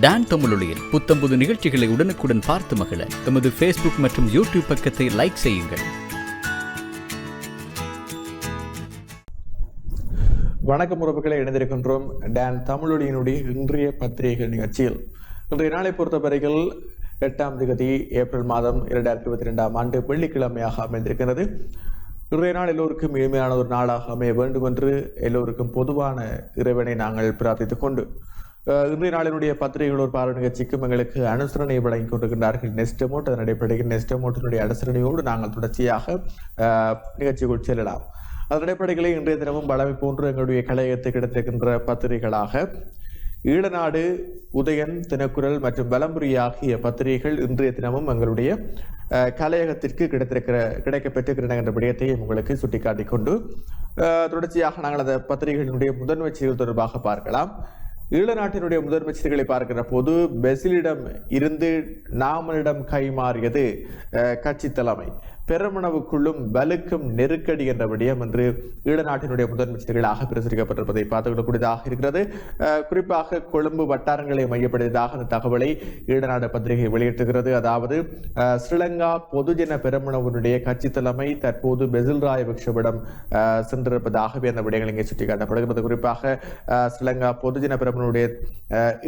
Don தமிழொலியில் புத்தம்புது நிகழ்ச்சிகளை உடனுக்குடன் பார்த்து மகிழ எமது ஃபேஸ்புக் மற்றும் யூடியூப் பக்கத்தை லைக் செய்யுங்கள். வணக்கம் உறவுகளை, இணைந்திருக்கின்றோம் டான் தமிழொலியினுடைய இன்றைய பத்திரிகை நிகழ்ச்சியில். இன்றைய நாளை பொறுத்தவரையில் 8ஆம் தேதி ஏப்ரல் மாதம் 2022ஆம் ஆண்டு வெள்ளிக்கிழமையாக அமைந்திருக்கிறது. இன்றைய நாள் எல்லோருக்கும் எளிமையான ஒரு நாளாக அமைய வேண்டும் என்று எல்லோருக்கும் பொதுவான இறைவனை நாங்கள் பிரார்த்தித்துக் கொண்டு இன்றைய நாளினுடைய பத்திரிகைகள் ஒரு பார்வை நிகழ்ச்சிக்கும் எங்களுக்கு அனுசரணை வழங்கி கொண்டிருக்கின்றார்கள் நெஸ்டமோட். அதன் அடிப்படையில் நெஸ்டமோட்டினுடைய அனுசரணையோடு நாங்கள் தொடர்ச்சியாக நிகழ்ச்சிக்குள் செல்லலாம். அதன் அடிப்படையில் இன்றைய தினமும் வளமை போன்று எங்களுடைய கலையகத்தை கிடைத்திருக்கின்ற பத்திரிகைகளாக ஈழநாடு, உதயன், தினக்குரல் மற்றும் வலம்புரி ஆகிய பத்திரிகைகள் இன்றைய தினமும் எங்களுடைய கலையகத்திற்கு கிடைக்கப்பெற்றிருக்கின்றன என்ற விடயத்தையும் உங்களுக்கு சுட்டிக்காட்டிக் கொண்டு தொடர்ச்சியாக நாங்கள் அந்த பத்திரிகைகளினுடைய முதன்மை செய்திகள் தொடர்பாக பார்க்கலாம். ஈழநாட்டினுடைய முதன்மை செய்திகளை பார்க்கிற போது பெசிலிடம் இருந்து நாமலிடம் கைமாறியது கட்சி தலைமை, பெருமளவுக்குள்ளும் வலுக்கும் நெருக்கடி என்ற விடயம் என்று ஈழநாட்டினுடைய முதன்மை செய்திகளாக பிரசுரிக்கப்பட்டிருப்பதை பார்த்துவிடக்கூடியதாக இருக்கிறது. குறிப்பாக கொழும்பு வட்டாரங்களை மையப்படுத்தியதாக அந்த தகவலை ஈழநாடு பத்திரிகை வெளியிட்டிருக்கிறது. அதாவது ஸ்ரீலங்கா பொதுஜன பெருமளவினுடைய கட்சி தலைமை தற்போது பெசில் ராஜபக்ஷவிடம் சென்றிருப்பதாகவே அந்த விடயங்கள் இங்கே சுட்டிக்காட்டப்படுகிறது. குறிப்பாக ஸ்ரீலங்கா பொதுஜன பெருமனுடைய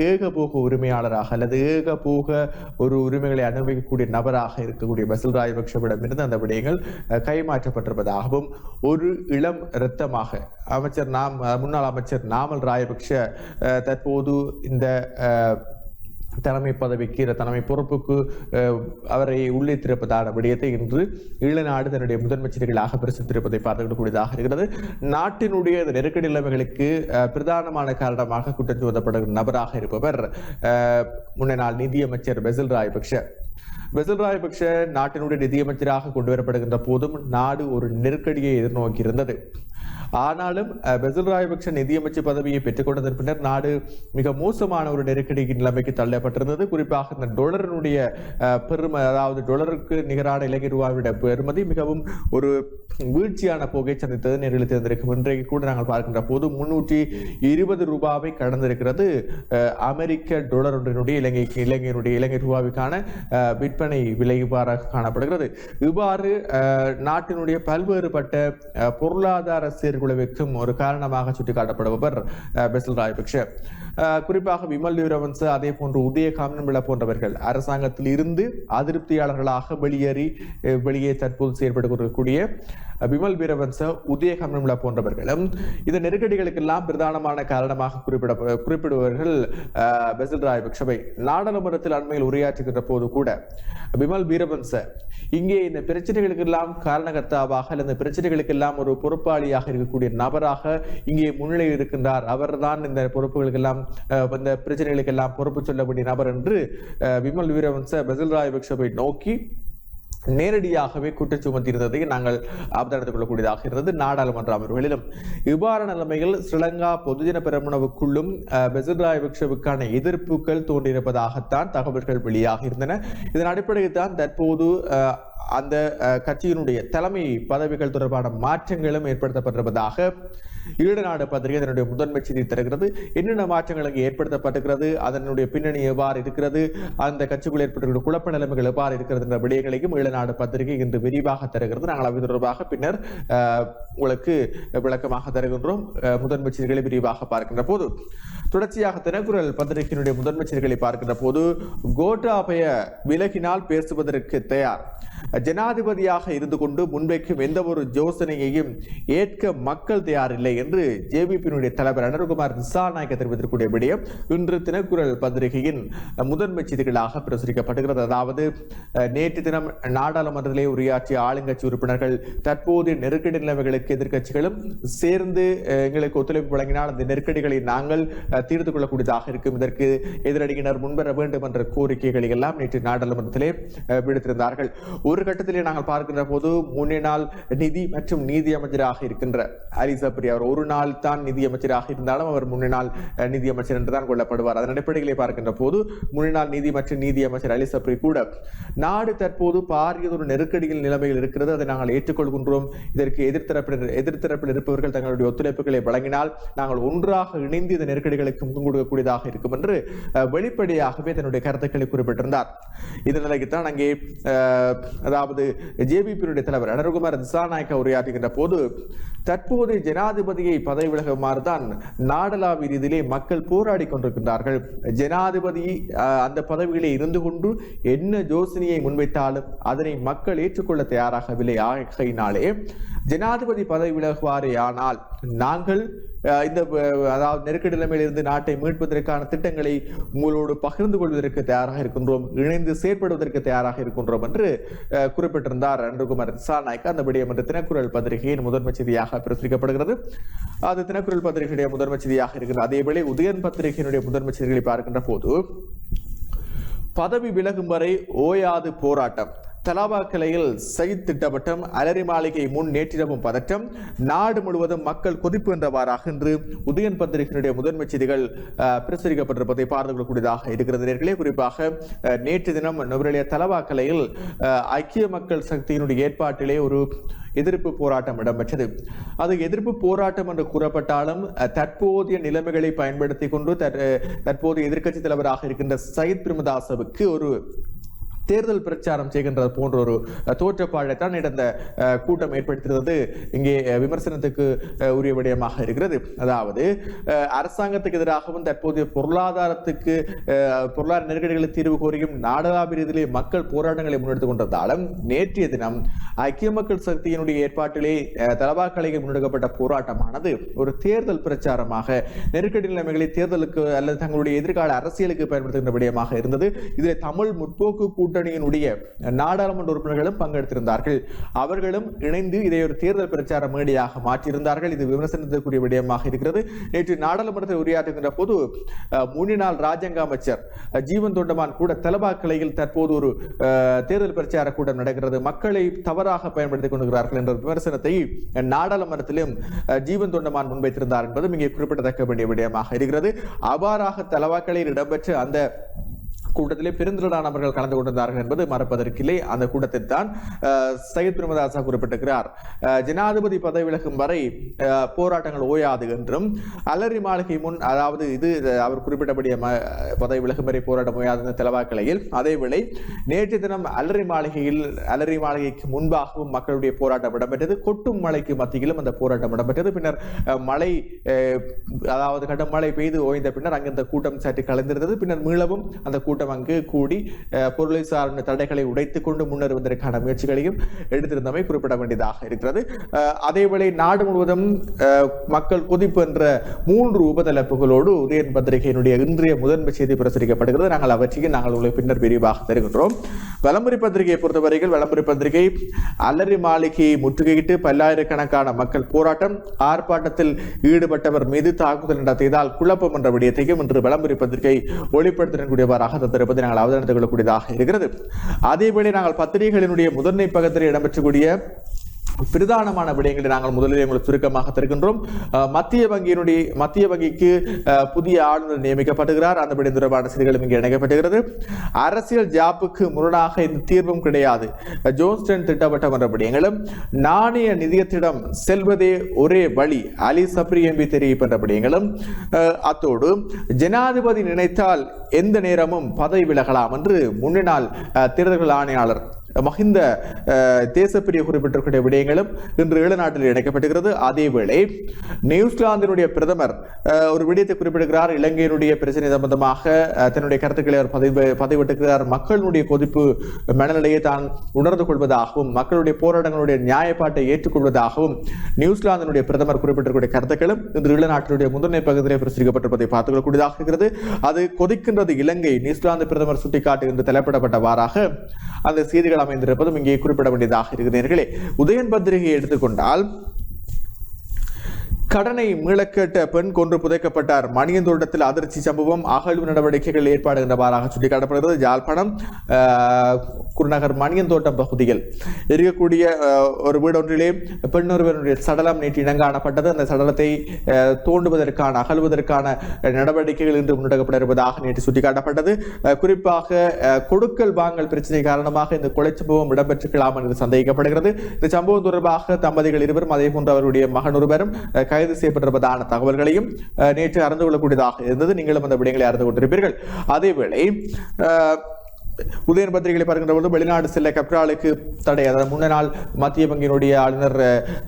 ஏகபோக உரிமையாளராக அல்லது ஏகபோக ஒரு உரிமைகளை அனுபவிக்கக்கூடிய நபராக இருக்கக்கூடிய பெசில் ராஜபக்ஷவிடம் இருந்து அந்த விடயங்கள் கைமாற்றப்பட்டிருப்பதாகவும், ஒரு இளம் இரத்தமாக முன்னாள் அமைச்சர் நாமல் ராஜபக்ஷ தற்போது இந்த தலைமை பதவிக்கு தலைமை பொறுப்புக்கு அவரை உள்ளித்திருப்பதான விடயத்தை இன்று ஈழநாடு தன்னுடைய முதன்மை செய்திகளாக பிரசுரித்திருப்பதை பார்த்துக்கூடியதாக இருக்கிறது. நாட்டினுடைய நெருக்கடி நிலைமைகளுக்கு பிரதானமான காரணமாக குற்றம் சுமத்தப்படுகிற நபராக இருப்பவர் முன்னாள் நிதியமைச்சர் பெசில் ராஜபக்ஷ. பெசில் ராஜபக்ஷ நாட்டினுடைய நிதியமைச்சராக கொண்டு வரப்படுகின்ற போதும் நாடு ஒரு நெருக்கடியை எதிர்நோக்கி இருந்தது. ஆனாலும் பெசில் ராஜபக்ஷ நிதியமைச்சர் பதவியை பெற்றுக் கொண்டதன் பின்னர் நாடு மிக மோசமான ஒரு நெருக்கடி நிலைமைக்கு தள்ளப்பட்டிருந்தது. குறிப்பாக இந்த டொலரினுடைய பெருமை, அதாவது டொலருக்கு நிகரான இலங்கை ரூபாயுடைய பெறுமதி மிகவும் ஒரு வீழ்ச்சியான போக்கை சந்தித்தது நேரில் தேர்ந்திருக்கும். இன்றைக்கு கூட நாங்கள் பார்க்கின்ற போது 320 ரூபாவை கடந்திருக்கிறது அமெரிக்க டொலர் ஒன்றினுடைய இலங்கை ரூபாவுக்கான விற்பனை விலை இவ்வாறாக காணப்படுகிறது. இவ்வாறு நாட்டினுடைய பல்வேறுபட்ட பொருளாதார சீர்குலைவுக்கும் ஒரு காரணமாக சுட்டிக்காட்டப்படுபவர் பெசில் ராஜபக்ஷ. குறிப்பாக விமல் வீரவன்ச, அதே போன்று உதய காமன்பிள்ள போன்றவர்கள் அரசாங்கத்தில் இருந்து அதிருப்தியாளர்களாக வெளியே தற்போது செயல்படக்கூடிய விமல் வீரவன்ச, உதய காமன்பிள்ள போன்றவர்களும் இந்த நெருக்கடிகளுக்கெல்லாம் பிரதானமான காரணமாக குறிப்பிடுபவர்கள் பெசில் ராஜபக்ஷவை. நாடாளுமன்றத்தில் அண்மையில் உரையாற்றுகின்ற போது கூட விமல் வீரவன்ச இங்கே இந்த பிரச்சனைகளுக்கெல்லாம் காரணகர்த்தாவாக அல்லது இந்த பிரச்சனைகளுக்கெல்லாம் ஒரு பொறுப்பாளியாக இருக்கக்கூடிய நபராக இங்கே முன்னிலையில் இருக்கின்றார், அவர்தான் இந்த பொறுப்புகளுக்கெல்லாம் இந்த பிரச்சனைகளுக்கெல்லாம் பொறுப்பு சொல்ல வேண்டிய நபர் என்று விமல் வீரவன்ச பெசில் ராஜபக்ஷவை நோக்கி நேரடியாகவே குற்றம் சுமத்தியிருந்ததை நாங்கள் அவதானித்துக் கொள்ளக்கூடியதாக இருந்தது. நாடாளுமன்ற அமர்வுகளிலும் இவ்வாறான நிலைமையில் ஸ்ரீலங்கா பொதுஜன பெரமுனவுக்குள்ளும் பெசில் ராஜபக்ஷவுக்கான எதிர்ப்புகள் தோன்றியிருப்பதாகத்தான் தகவல்கள் வெளியாக இருந்தன. இதன் அடிப்படையில் தான் தற்போது அந்த கட்சியினுடைய தலைமை பதவிகள் தொடர்பான மாற்றங்களும் ஏற்படுத்தப்பட்டிருப்பதாக ஈழநாடு பத்திரிகை அதனுடைய முதன்மை செய்தி தருகிறது. என்னென்ன மாற்றங்கள் அங்கு ஏற்படுத்தப்பட்டிருக்கிறது, அதனுடைய பின்னணி எவ்வாறு இருக்கிறது, அந்த கட்சிக்குள் ஏற்பட்டிருக்கிற குழப்ப நிலைமைகள் எவ்வாறு இருக்கிறது என்ற விடயங்களையும் ஈழநாடு பத்திரிகை இன்று விரிவாக தருகிறது. நாங்கள் அது தொடர்பாக பின்னர் உங்களுக்கு விளக்கமாக தருகின்றோம். முதன்மை செய்திகளை விரிவாக பார்க்கின்ற போது தொடர்ச்சியாக தினக்குரல் பத்திரிகையினுடைய முதன்மை செய்திகளை பார்க்கின்ற போது கோட்டாபய விலகினால் பேசுவதற்கு தயார், ஜனாதிபதியாக இருந்து கொண்டு முன்வைக்கும் எந்த ஒரு யோசனையையும் ஏற்க மக்கள் தயாரில்லை என்று ஜேவிபியினுடைய தலைவர் அனுர்குமார் திசாநாயக்க தெரிவித்திருக்கூடிய விடயம் இன்று தினக்குரல் பத்திரிகையின் முதன்மை செய்திகளாக பிரசுரிக்கப்படுகிறது. அதாவது நேற்று தினம் நாடாளுமன்றத்திலே உரையாற்றிய ஆளுங்கட்சி உறுப்பினர்கள் தற்போது நெருக்கடி நிலைமைகளுக்கு எதிர்க்கட்சிகளும் சேர்ந்து எங்களுக்கு ஒத்துழைப்பு வழங்கினால் அந்த நெருக்கடிகளை நாங்கள் தீர்த்து கொள்ளக்கூடியதாக இருக்கும், இதற்கு எதிரடியினர் முன்வர வேண்டும் என்ற கோரிக்கைகளை எல்லாம் நேற்று நாடாளுமன்றத்திலே விடுத்திருந்தார்கள். ஒரு கட்டத்திலே நாங்கள் பார்க்கின்ற போது முன்னாள் நிதி மற்றும் நீதி அமைச்சராக இருக்கின்ற அலி சப்ரி அவர் ஒரு நாள் தான் நிதி அமைச்சராக இருந்தாலும் அவர் முன்னாள் நிதி அமைச்சர் என்றுதான் கொள்ளப்படுவார். அதன் அடிப்படையிலே பார்க்கின்ற போது முன்னாள் நிதி மற்றும் நீதி அமைச்சர் அலி சப்ரி கூட நாடு தற்போது பாரியதொரு நெருக்கடியில் நிலைமையில் இருக்கிறது, அதை நாங்கள் ஏற்றுக்கொள்கின்றோம், இதற்கு எதிர்த்தரப்பில் இருப்பவர்கள் தங்களுடைய ஒத்துழைப்புகளை வழங்கினால் நாங்கள் ஒன்றாக இணைந்து இந்த நெருக்கடிகளுக்கு பதவிகளுக்கு முகம் கொடுக்கக்கூடியதாக இருக்கும் என்று வெளிப்படையாகவே தன்னுடைய கருத்துக்களை குறிப்பிட்டிருந்தார். இந்த நிலைக்குத்தான் அங்கே அதாவது ஜேவிபியினுடைய தலைவர் அனுரகுமார் திசாநாயக்க உரையாற்றுகின்ற போது தற்போது ஜனாதிபதியை பதவி விலகுமாறுதான் நாடளாவிய ரீதியிலே மக்கள் போராடி கொண்டிருக்கின்றார்கள். ஜனாதிபதி அந்த பதவியிலே இருந்து கொண்டு என்ன யோசனையை முன்வைத்தாலும் அதனை மக்கள் ஏற்றுக்கொள்ள தயாராகவில்லை. ஆகையினாலே ஜனாதிபதி பதவி விலகுவாரே ஆனால் நாங்கள் இந்த அதாவது நெருக்கடி நிலைமையிலிருந்து நாட்டை மீட்பதற்கான திட்டங்களை உங்களோடு பகிர்ந்து கொள்வதற்கு தயாராக இருக்கின்றோம், இணைந்து செயற்படுவதற்கு தயாராக இருக்கின்றோம் என்று குறிப்பிட்டிருந்தார் அனுரகுமார் திசாநாயக்க. அந்த விடயம் என்று தினக்குரல் பத்திரிகையின் முதன்மை செய்தியாக பிரசுரிக்கப்படுகிறது. அது தினக்குரல் பத்திரிகையுடைய முதன்மை செய்தியாக இருக்கிறது. அதேவேளை உதயன் பத்திரிகையினுடைய முதன்மை செய்திகளை பார்க்கின்ற போது பதவி விலகும் வரை ஓயாது போராட்டம், தலவாக்கலையில் சயித் திட்டவட்டம், அலரி மாளிகை முன் நேற்றிரவும் பதற்றம், நாடு முழுவதும் மக்கள் கொதிப்பு என்றவாறாக இன்று உதயன் பத்திரிகையினுடைய முதன்மை செய்திகள் பிரசுரிக்கப்பட்டிருப்பதை பார்த்து கொள்ளக்கூடியதாக இருக்கிறது. நேர்களே, குறிப்பாக நேற்று தினம் நுவரெலியா தலவாக்கலையில் ஐக்கிய மக்கள் சக்தியினுடைய ஏற்பாட்டிலே ஒரு எதிர்ப்பு போராட்டம் இடம்பெற்றது. அது எதிர்ப்பு போராட்டம் என்று கூறப்பட்டாலும் தற்போதைய நிலைமைகளை பயன்படுத்தி கொண்டு தற்போதைய எதிர்க்கட்சி தலைவராக இருக்கின்ற சயித் பிரேமதாசவுக்கு ஒரு தேர்தல் பிரச்சாரம் செய்கின்ற போன்ற ஒரு தோற்றப்பாடைத்தான் இந்த கூட்டம் ஏற்படுத்துகிறது இங்கே விமர்சனத்துக்கு உரிய விடயமாக இருக்கிறது. அதாவது அரசாங்கத்துக்கு எதிராகவும் தற்போதைய பொருளாதார நெருக்கடிகளுக்கு தீர்வு கோரியும் நாடளாவிய ரீதியிலே மக்கள் போராட்டங்களை முன்னெடுத்துக் கொண்டிருந்தாலும் நேற்றைய தினம் ஐக்கிய மக்கள் சக்தியினுடைய ஏற்பாட்டிலே தலவாக்கலையில் முன்னெடுக்கப்பட்ட போராட்டமானது ஒரு தேர்தல் பிரச்சாரமாக நெருக்கடி நிலைமைகளை தேர்தலுக்கு அல்லது தங்களுடைய எதிர்கால அரசியலுக்கு பயன்படுத்துகின்ற விடயமாக இருந்தது. இதில் தமிழ் முற்போக்கு கூட்டணியினுடைய நாடாளுமன்ற உறுப்பினர்களும் பங்கெடுத்திருந்தார்கள். அவர்களும் இணைந்து இதை ஒரு தேர்தல் பிரச்சார மேடையாக மாற்றியிருந்தார்கள். இது விமர்சனத்திற்குரிய விடயமாக இருக்கிறது. நேற்று நாடாளுமன்றத்தில் உரையாற்றுகின்ற போது முன்னாள் ராஜாங்க அமைச்சர் ஜீவன் தொண்டமான் கூட தலவாக்கலையில் தற்போது ஒரு தேர்தல் பிரச்சார கூட்டம் நடக்கிறது, மக்களை தவறாக பயன்படுத்திக் கொண்டிருக்கிறார்கள் என்ற விமர்சனத்தை நாடாளுமன்றத்திலும் ஜீவன் தொண்டமான் முன்வைத்திருந்தார் என்பதும் இங்கே குறிப்பிடத்தக்க வேண்டிய விடயமாக இருக்கிறது. அவ்வாறாக தலவாக்கலையில் இடம்பெற்ற அந்த கூட்டத்திலே பெருந்திரளானவர்கள் கலந்து கொண்டிருந்தார்கள் என்பது மறப்பதற்கில்லை. அந்த கூட்டத்தில் தான் சையத் பிரேமதாசா குறிப்பிட்டிருக்கிறார், ஜனாதிபதி பதவி விலகும் வரை போராட்டங்கள் ஓயாது என்றும், அலரி மாளிகை முன், அதாவது இது அவர் குறிப்பிட்டபடிய பதவி விலகும் வரை போராட்டம் ஓயாது தலவாக்கலையில், அதேவேளை நேற்று தினம் அலரி மாளிகைக்கு முன்பாகவும் மக்களுடைய போராட்டம் இடம்பெற்றது. கொட்டும் மழைக்கு மத்தியிலும் அந்த போராட்டம் இடம்பெற்றது. பின்னர் மழை, அதாவது கடும் மழை பெய்து ஓய்ந்த பின்னர் அங்கு அந்த கூட்டம் சற்று கலந்திருந்தது. பின்னர் மீளவும் அந்த கூட்டம் அங்கு கூடி பொருளை சார்ந்த தடைகளை உடைத்துக் கொண்டு முன்னேறுவதற்கான முயற்சிகளையும் எடுத்திருந்தமை குறிப்பிட வேண்டியதாக இருக்கிறது. அதேவேளை நாடு முழுவதும் மக்கள் கொதிப்பு என்ற 3 உபதலைப்புகளோடு உதயன் பத்திரிகையினுடைய இன்றைய முதன்மை செய்தி பிரசுரிக்கப்படுகிறது. நாங்கள் அவற்றையும் உங்களுக்கு பின்னர் விரிவாக தருகின்றோம். வலம்புரி பத்திரிகையை பொறுத்தவரையில் வலம்புரி பத்திரிகை அலரி மாளிகையை முற்றுகையிட்டு பல்லாயிரக்கணக்கான மக்கள் போராட்டம், ஆர்ப்பாட்டத்தில் ஈடுபட்டவர் மீது தாக்குதல் நடத்தியதால் குழப்பம் என்ற விடயத்தையும் இன்று வலம்புரி பத்திரிகை ஒளிப்படுத்தினக்கூடியவாறாக தந்திருப்பதை நாங்கள் அவதானித்துக் கொள்ளக்கூடியதாக இருக்கிறது. அதேவேளை நாங்கள் பத்திரிகைகளினுடைய முதன்மை பக்கத்தில் இடம்பெற்றக்கூடிய பிரதானமான விடயங்களை நாங்கள் முதலில் உங்களுக்கு சுருக்கமாக தருகின்றோம். மத்திய வங்கிக்கு புதிய ஆளுநர் நியமிக்கப்படுகிறார். அந்த விடயம் தொடர்பான செய்திகளும் இங்கே இணைக்கப்பட்டுகிறது. அரசியல் ஜாப்புக்கு முரணாக இந்த தீர்வும் கிடையாது, ஜோன்ஸ்டன் திட்டவட்டம் என்ற விடயங்களும், நாணய நிதியத்திடம் செல்வதே ஒரே வழி, அலி சப்ரி எம்பி தெரிவிக்கின்ற விடயங்களும், அத்தோடு ஜனாதிபதி நினைத்தால் எந்த நேரமும் பதவி விலகலாம் என்று முன்னாள் தேர்தல்கள் ஆணையாளர் மஹிந்த தேசப்பிரிய குறிப்பிட்டிருக்கிற விடயங்களும் இன்று ஈழநாட்டில் இணைக்கப்பட்டுகிறது. அதேவேளை நியூசிலாந்தினுடைய பிரதமர் ஒரு விடயத்தை குறிப்பிடுகிறார். இலங்கையினுடைய பிரச்சனை சம்பந்தமாக தன்னுடைய கருத்துக்களை அவர் பதிவிட்டிருக்கிறார். மக்களுடைய கொதிப்பு மனநிலையை தான் உணர்ந்து கொள்வதாகவும் மக்களுடைய போராட்டங்களுடைய நியாயப்பாட்டை ஏற்றுக்கொள்வதாகவும் நியூசிலாந்தினுடைய பிரதமர் குறிப்பிட்டிருக்கிற கருத்துக்களும் இன்று ஈழநாட்டினுடைய முதன்மை பகுதியிலே பிரசுரிக்கப்பட்டிருப்பதை பார்த்துக் கொள்ளக்கூடியதாக இருக்கிறது. அது கொதிக்கின்றது இலங்கை, நியூசிலாந்து பிரதமர் சுட்டிக்காட்டு என்று தலைப்பிடப்பட்டவாறாக அந்த செய்திகள் அமைந்திருப்பதும் இங்கே குறிப்பிட வேண்டியதாக இருக்கிறீர்களே. உதயன் பத்திரிகையை எடுத்துக்கொண்டால், கடனை மீளக்கேட்ட பெண் கொன்று புதைக்கப்பட்டார், மணியந்தோட்டத்தில் அதிர்ச்சி சம்பவம், அகழ்வு நடவடிக்கைகள் ஏற்பாடு என்றவாறாக சுட்டிக்காட்டப்படுகிறது. யாழ்ப்பாணம் குருநகர் மணியந்தோட்டம் பகுதியில் இருக்கக்கூடிய ஒரு வீடொன்றிலே பெண்ணொருவருடைய சடலம் நேற்று இனங்காணப்பட்டது. அந்த சடலத்தை தோண்டுவதற்கான அகழ்வதற்கான நடவடிக்கைகள் இன்று முன்னெடுக்கப்பட இருப்பதாக நேற்று சுட்டிக்காட்டப்பட்டது. குறிப்பாக கொடுக்கல் வாங்கல் பிரச்சனை காரணமாக இந்த கொலை சம்பவம் இடம்பெற்றிருக்கலாம் என்று சந்தேகிக்கப்படுகிறது. இந்த சம்பவம் தொடர்பாக தம்பதிகள் இருவரும், அதே போன்று அவருடைய மகன் ஒருவரும் கைது கைது செய்யப்பட்டிருப்பதான தகவல்களையும் நேற்று அறிந்து கொள்ளக்கூடியதாக இருந்தது. நீங்களும் அந்த விடயங்களை அறிந்து கொண்டிருப்பீர்கள். அதேவேளை உதயன் பத்திரிகைகளை பார்க்கின்ற பொழுது வெளிநாடு செல்ல கப்ராலுக்கு தடை, அதாவது முன்னாள் மத்திய வங்கியினுடைய ஆளுநர்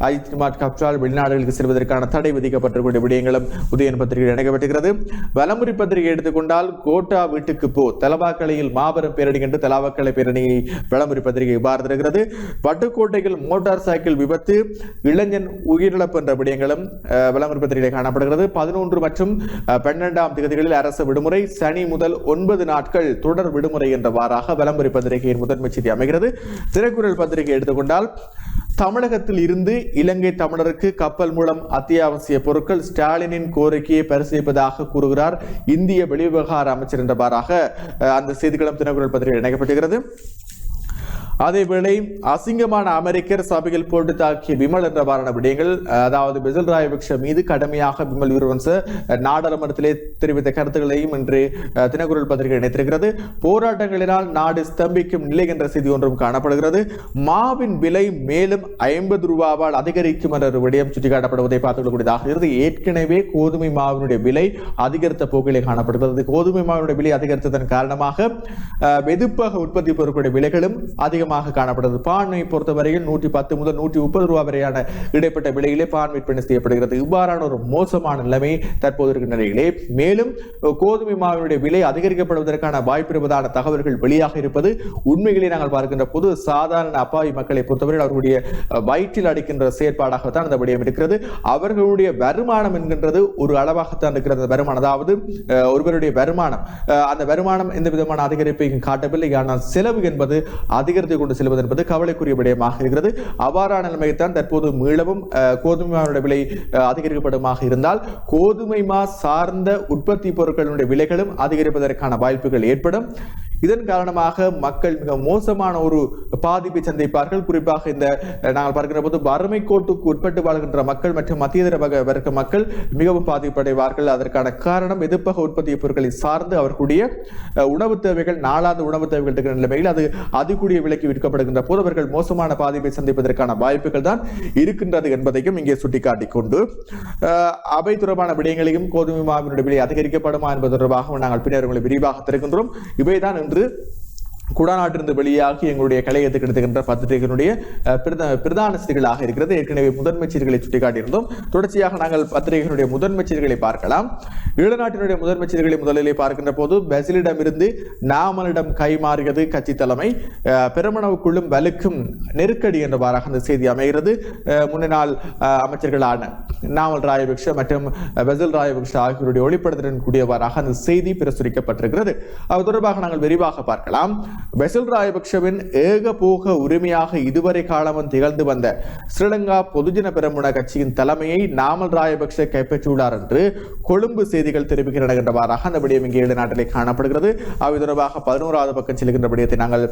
அஜித் குமார் கப்ரால் வெளிநாடுகளுக்கு செல்வதற்கான தடை விதிக்கப்பட்டிருக்கின்ற விடயங்களும் உதயன் பத்திரிகை இணைக்கப்பட்டிருக்கிறது. வலமுறை பத்திரிகை எடுத்துக்கொண்டால் கோட்டா வீட்டுக்கு போ, தலவாக்கலையில் மாபெரும் பேரணி என்று தலவாக்கலை பேரணியை வலமுறை பத்திரிகை பார்த்திருக்கிறது. வட்டுக்கோட்டையில் மோட்டார் சைக்கிள் விபத்து, இளைஞன் உயிரிழப்பு என்ற விடயங்களும் வலமுறை பத்திரிகை காணப்படுகிறது. 11 மற்றும் 12ஆம் தேதிகளில் அரசு விடுமுறை, சனி முதல் 9 நாட்கள் தொடர் விடுமுறை என்ற வலம்புரி பத்திரிகையின் முதன்மை செய்தி அமைகிறது. திரைக்குறள் பத்திரிகை எடுத்துக்கொண்டால் தமிழகத்தில் இருந்து இலங்கை தமிழருக்கு கப்பல் மூலம் அத்தியாவசிய பொருட்கள், ஸ்டாலினின் கோரிக்கையை பரிசீலிப்பதாக கூறுகிறார் இந்திய வெளிவிவகார அமைச்சர் என்றவாறாக அந்த செய்திகளும் திரைக்குறள் பத்திரிகை இணைக்கப்பட்டிருக்கிறது. அதேவேளை அசிங்கமான அமெரிக்கர் சபையில் போட்டு தாக்கிய விமல் என்றவாறான விடயங்கள், அதாவது பெசில் ராஜபக்ஷ மீது கடுமையாக விமல் வீரவன்ச நாடாளுமன்றத்திலே தெரிவித்த கருத்துக்களையும் இன்று தினக்குரல் பத்திரிகை இணைத்திருக்கிறது. போராட்டங்களினால் நாடு ஸ்தம்பிக்கும் நிலை என்ற செய்தி ஒன்றும் காணப்படுகிறது. மாவின் விலை மேலும் 50 ரூபாவால் அதிகரிக்கும் என்ற விடயம் சுட்டிக்காட்டப்படுவதை பார்த்துக் கொள்ளக்கூடியதாக இருந்து, ஏற்கனவே கோதுமை மாவினுடைய விலை அதிகரித்த போக்கிலே காணப்படுகிறது. கோதுமை மாவினுடைய விலை அதிகரித்ததன் காரணமாக வெதுப்பக உற்பத்தி பொருட்களுடைய விலைகளும் அதிகமாக காணப்படுகிறது. பான்மை பொறுத்தவரையில் 110 முதல் 130 ரூபாய் வரையான இடைப்பட்ட விலையிலே பான் விற்பனை செய்யப்படுகிறது. இவ்வாறான ஒரு மோசமான நிலைமை தற்போது இருக்கிற நிலையிலே மேலும் கோதுமை மாவினுடைய விலை அதிகரிக்கப்படுவதற்கான வாய்ப்பு இருப்பதான தகவல்கள் வெளியாக இருப்பது உண்மையிலே நாங்கள் பார்க்கின்ற பொது சாதாரண அப்பாவி மக்களை பொறுத்தவரையில் அவர்களுடைய வயிற்றில் அடிக்கின்ற செயற்பாடாகத்தான் அந்த விடயம் இருக்கிறது. அவர்களுடைய வருமானம் என்கின்றது ஒரு அளவாகத்தான் இருக்கிறது. வருமானம், அதாவது ஒருவருடைய வருமானம், அந்த வருமானம் எந்த விதமான அதிகரிப்பையும் காட்டவில்லை. ஆனால் செலவு என்பது அதிகரித்து கொண்டு செல்வது என்பது கவலைக்குரிய விடயமாக இருக்கிறது. அவ்வாறான நிலைமைத்தான் தற்போது மீளவும் கோதுமை மாவுடைய விலை அதிகரிக்கப்படுமாக இருந்தால் கோதுமை மா சார்ந்த உற்பத்தி பொருட்களுடைய விலைகளும் அதிகரிப்பதற்கான வாய்ப்புகள் ஏற்படும். இதன் காரணமாக மக்கள் மிக மோசமான ஒரு பாதிப்பை சந்திப்பார்கள். குறிப்பாக இந்த நாங்கள் பார்க்கிற போது வறுமை கோட்டுக்கு உட்பட்டு வாழ்கின்ற மக்கள் மற்றும் மத்தியதர வர்க்க மக்கள் மிகவும் பாதிப்படைவார்கள். அதற்கான காரணம் எதிர்ப்பக உற்பத்தி பொருட்களை சார்ந்து அவர்களுடைய உணவு தேவைகள், நாளாந்து உணவு தேவைகள் இருக்கிற நிலைமையில் அது அதிகூடிய விலைக்கு விற்கப்படுகின்ற போது அவர்கள் மோசமான பாதிப்பை சந்திப்பதற்கான வாய்ப்புகள் தான் இருக்கின்றது என்பதையும் இங்கே சுட்டிக்காட்டிக் கொண்டு அவை தொடர்பான விடயங்களையும் கோதுமை மாவினுடைய விலை அதிகரிக்கப்படுமா என்பது தொடர்பாக நாங்கள் பின்னர் உங்களை விரிவாக திறக்கின்றோம். இவைதான் இன்று குடாநாட்டிலிருந்து வெளியாகி எங்களுடைய கலையத்துக்கு எடுத்துக்கின்ற பத்திரிகைகளுடைய பிரதான செய்திகளாக இருக்கிறது. ஏற்கனவே முதன்மை செய்திகளை சுட்டிக்காட்டியிருந்தோம். தொடர்ச்சியாக நாங்கள் பத்திரிகைகளுடைய முதன்மை செய்திகளை பார்க்கலாம். ஈழநாட்டினுடைய முதன்மை செய்திகளை முதலிலே பார்க்கின்ற போது பெசிலிடமிருந்து நாமலிடம் கைமாறியது கட்சி தலைமை, பெருமனவுக்குள்ளும் வலுக்கும் நெருக்கடி என்றவாறாக அந்த செய்தி அமைகிறது. முன்னாள் அமைச்சர்களான நாமல் ராஜபக்ஷ மற்றும் பெசில் ராஜபக்ஷ ஆகியோருடைய ஒளிப்படத்துடன் கூடியவாறாக அந்த செய்தி பிரசுரிக்கப்பட்டிருக்கிறது. அது தொடர்பாக நாங்கள் விரிவாக பார்க்கலாம். பெசில் ராஜபக்ஷவின் ஏகபோக உரிமையாக இதுவரை காலமும் திகழ்ந்து வந்த ஸ்ரீலங்கா பொதுஜன பெரமுன கட்சியின் தலைமையை நாமல் ராஜபக்ஷ கைப்பற்றியுள்ளார் என்று கொழும்பு செய்திகள் தெரிவிக்கின்றன என்றவாறாக அந்த விடயம் இங்கே ஈழநாட்டிலே காணப்படுகிறது. அவை தொடர்பாக 11வது பக்கம் செல்கின்ற விடயத்தை நாங்கள்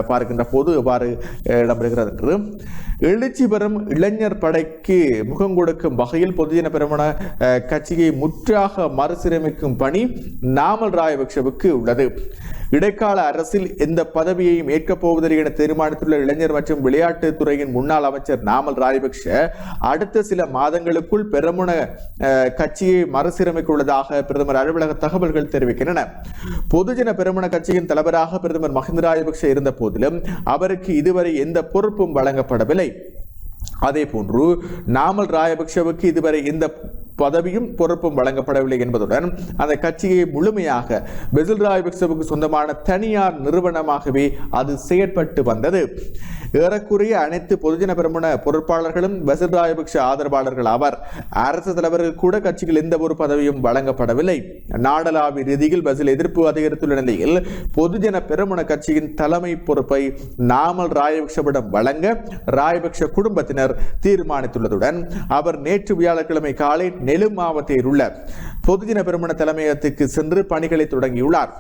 பார்க்கின்ற போது எவ்வாறு இடம்பெறுகிறது என்று, எழுச்சி பெறும் இளைஞர் படைக்கு முகம் கொடுக்கும் வகையில் பொதுஜன பெரமுன கட்சியை முற்றாக மறுசீரமைக்கும் பணி நாமல் ராஜபக்ஷவுக்கு உள்ளது. இடைக்கால அரசில் எந்த பதவியையும் ஏற்கப் போவதில்லை என தீர்மானித்துள்ள இளைஞர் மற்றும் விளையாட்டுத் துறையின் முன்னாள் அமைச்சர் நாமல் ராஜபக்ஷ அடுத்த சில மாதங்களுக்குள் பெரமுன கட்சியை மறுசீரமைக்க உள்ளதாக பிரதமர் அலுவலக தகவல்கள் தெரிவிக்கின்றன. பொதுஜன பெரமுன கட்சியின் தலைவராக பிரதமர் மஹிந்த ராஜபக்ஷ இருந்த போதிலும் அவருக்கு இதுவரை எந்த பொறுப்பும் வழங்கப்படவில்லை. அதே போன்று நாமல் ராஜபக்ஷவுக்கு இதுவரை எந்த பதவியும் பொறுப்பும் வழங்கப்படவில்லை என்பதுடன் அந்த கட்சியை முழுமையாக பெசில் ராஜபக்ஷவுக்கு சொந்தமான தனியார் நிறுவனமாகவே அது செயற்பட்டு வந்தது. ஏறக்குறைய அனைத்து பொதுஜன பெரமுன பொறுப்பாளர்களும் பெசில் ராஜபக்ஷ ஆதரவாளர்கள் ஆவர். அரசு தலைவர்கள் கூட கட்சியில் எந்த ஒரு பதவியும் வழங்கப்படவில்லை. நாடளாவிய ரீதியில் பெசில் எதிர்ப்பு அதிகரித்துள்ள நிலையில் பொதுஜன பெரமுன கட்சியின் தலைமை பொறுப்பை நாமல் ராஜபக்ஷவிடம் வழங்க ராஜபக்ஷ குடும்பத்தினர் தீர்மானித்துள்ளதுடன் அவர் நேற்று வியாழக்கிழமை காலை நெலும் மாவட்டத்தில் உள்ள பொதுஜன பெரமுன தலைமையகத்துக்கு சென்று பணிகளை தொடங்கியுள்ளார்.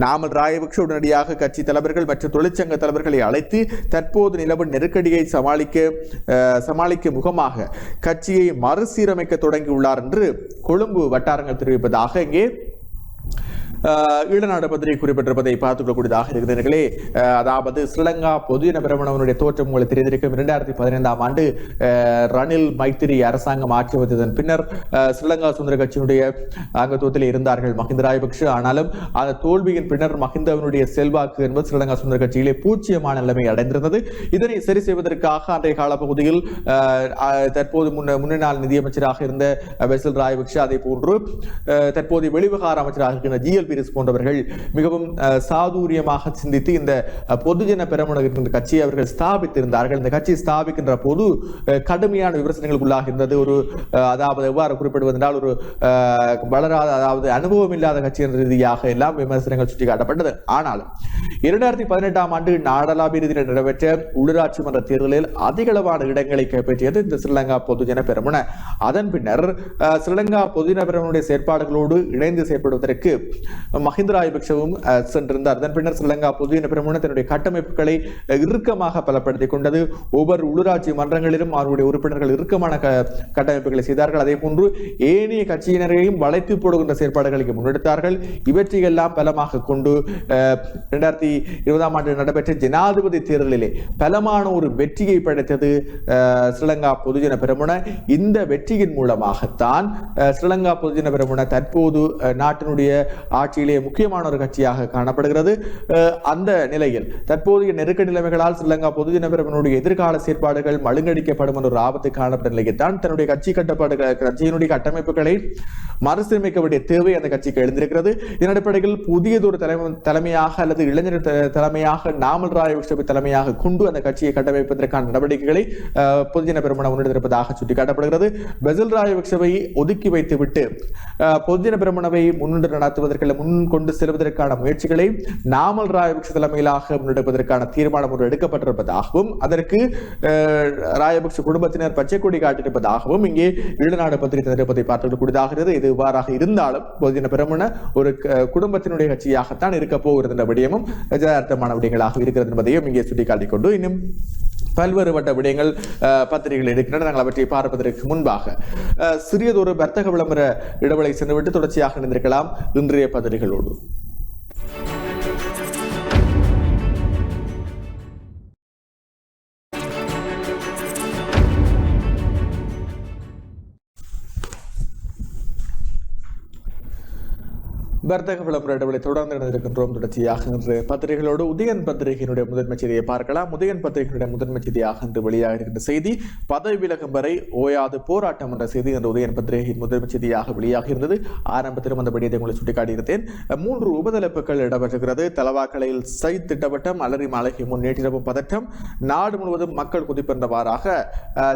நாமல் ராஜபக்ஷ உடனடியாக கட்சி தலைவர்கள் மற்றும் தொழிற்சங்க தலைவர்களை அழைத்து தற்போது நிலவும் நெருக்கடியை சமாளிக்க முகமாக கட்சியை மறுசீரமைக்க தொடங்கியுள்ளார் என்று கொழும்பு வட்டாரங்கள் தெரிவிப்பதாக இங்கே ஈழநாடு பத்திரிகை குறிப்பிட்டிருப்பதை பார்த்துக் கொள்ளக்கூடியதாக இருக்கிறீர்களே. அதாவது ஸ்ரீலங்கா பொதுஜன பெரமுனவனுடைய தோற்றம் உங்களுக்கு தெரிந்திருக்கும். 2015 ஆண்டு ரணில் மைத்திரி அரசாங்கம் ஆட்சி வந்ததன் பின்னர் ஸ்ரீலங்கா சுதந்திர கட்சியினுடைய அங்கத்துவத்தில் இருந்தார்கள் மஹிந்த ராஜபக்ஷ. ஆனாலும் அந்த தோல்வியின் பின்னர் மஹிந்தவனுடைய செல்வாக்கு என்பது ஸ்ரீலங்கா சுதந்திர கட்சியிலே பூச்சியமான நிலைமை அடைந்திருந்தது. இதனை சரி செய்வதற்காக அன்றைய காலப்பகுதியில் தற்போது முன்னாள் நிதியமைச்சராக இருந்த பெசில் ராஜபக்ஷ, அதே போன்று தற்போதைய வெளிவிவகார அமைச்சராக இருக்கின்ற GL பீரிஸ் போன்றவர்கள் மிகவும் சாதுரியமாக சிந்தித்து இந்த பொதுஜன பெரமுன கட்சியை அவர்கள் ஸ்தாபித்திருந்தார்கள். இந்த கட்சி ஸ்தாபிக்கின்ற போது கடுமையான விமர்சனங்களுக்கு உள்ளாக இருந்தது. ஒரு அதாவது எவ்வாறு குறிப்பிடுவதென்றால் ஒரு வளராத, அதாவது அனுபவம் இல்லாத கட்சியின் ரீதியாக எல்லாம் விமர்சனங்கள் சுட்டிக்காட்டப்பட்டது. ஆனாலும் 2018 ஆண்டு நாடாளுமன்றத்தில் நடைபெற்ற உள்ளூராட்சி மன்ற தேர்தலில் அதிகளவான இடங்களை கைப்பற்றியது இந்த ஸ்ரீலங்கா பொதுஜன பெரமுன. அதன் பின்னர் ஸ்ரீலங்கா பொதுஜன பெரமுனுடைய செயற்பாடுகளோடு இணைந்து செயற்படுவதற்கு மஹிந்த ராஜபக்ஷவும் சென்றிருந்தார். அதன் பின்னர் ஸ்ரீலங்கா பொதுஜன பெரமுன தன்னுடைய கட்டமைப்புகளை இறுக்கமாக பலப்படுத்திக் கொண்டது. ஒவ்வொரு உள்ளூராட்சி மன்றங்களிலும் அவருடைய உறுப்பினர்கள் இறுக்கமான கட்டமைப்புகளை செய்தார்கள். அதே போன்று ஏனைய கட்சியினரையும் வளைத்து போடுகின்ற செயற்பாடுகளுக்கு முன்னெடுத்தார்கள். இவற்றையெல்லாம் பலமாக கொண்டு 2020 ஆண்டு நடைபெற்ற ஜனாதிபதி தேர்தலிலே பலமான ஒரு வெற்றியை படைத்தது ஸ்ரீலங்கா பொதுஜன பெரமுன. இந்த வெற்றியின் மூலமாகத்தான் ஸ்ரீலங்கா பொதுஜன பெரமுன தற்போது நாட்டினுடைய ஆட்சியிலே முக்கியமான ஒரு கட்சியாக காணப்படுகிறது. அந்த நிலையில் தற்போதைய நெருக்கடி நிலைமைகளால் ஸ்ரீலங்கா பொதுஜன பெரமுனுடைய எதிர்கால செயற்பாடுகள் மழுங்கடிக்கப்படும் என்ற ஒரு ஆபத்து காணப்பட்ட நிலையில் தான் தன்னுடைய கட்சியினுடைய கட்டமைப்புகளை மறுசீரமைக்க வேண்டிய தேவை அந்த கட்சிக்கு எழுந்திருக்கிறது. இதன் அடிப்படையில் புதியதொரு தலைமையாக அல்லது இளைஞர் தலைமையாக நாமல் ராஜபக்ஷவை தலைமையாக கொண்டு அந்த கட்சியை கட்டமைப்பதற்கான நடவடிக்கைகளை பொதுஜன பெரமுன முன்னெடுத்திருப்பதாக சுட்டிக்காட்டப்படுகிறது. பெசில் ராஜபக்ஷவை ஒதுக்கி வைத்துவிட்டு பொதுஜன பெரமுனவை முன்னின்று நடத்துவதற்கு முன் கொண்டு செல்வதற்கான முயற்சிகளை நாமல் ராஜபக்ஷ தலைமையிலாக முன்னெடுப்பதற்கான தீர்மானம் ஒன்று எடுக்கப்பட்டிருப்பதாகவும் அதற்கு ராஜபக்ஷ குடும்பத்தினர் பச்சை கொடி காட்டியிருப்பதாகவும் இங்கே ஈழநாடு பத்திரிகை இருப்பதை பார்த்துக்கூடியதாகிறது. இது இவ்வாறாக இருந்தாலும் பொதுஜன பெரமுன ஒரு குடும்பத்தினுடைய கட்சியாகத்தான் இருக்க போகிறது என்ற விடயமும் யதார்த்தமான விடயங்களாக இருக்கிறது என்பதையும் இங்கே சுட்டிக்காட்டிக் கொண்டு இன்னும் பல்வேறுபட்ட விடயங்கள் பத்திரிகைகள் இருக்கின்றன. நாங்கள் அவற்றை பார்ப்பதற்கு முன்பாக சிறியதொரு வர்த்தக விளம்பர இடைவெளி சென்றுவிட்டு தொடர்ச்சியாக இணைந்திருக்கலாம் இன்றைய பத்திரிகைகளோடு. வர்த்தக விளம்பர இடைவெளி தொடர்ந்து இருக்கின்றோம். தொடர்ச்சியாக இன்று பத்திரிகைகளோடு உதயன் பத்திரிகையினுடைய முதன்மை செய்தியை பார்க்கலாம். உதயன் பத்திரிகையினுடைய முதன்மை செய்தியாக இன்று வெளியாக இருக்கின்ற செய்தி பதவி விலகும் வரை ஓயாது போராட்டம் என்ற செய்தி இன்று உதயன் பத்திரிகையின் முதன்மை செய்தியாக வெளியாக இருந்தது. ஆரம்பத்திலும் அந்த விடயத்தை உங்களை சுட்டிக்காட்டியிருந்தேன். 3 உபதலைப்புகள் இடம்பெறுகிறது. தலவாக்கலையில் திட்டவட்டம், அலரி மாளிகை முன் நேற்றிரவு பதற்றம், நாடு முழுவதும் மக்கள் குதிப்பென்றவாறாக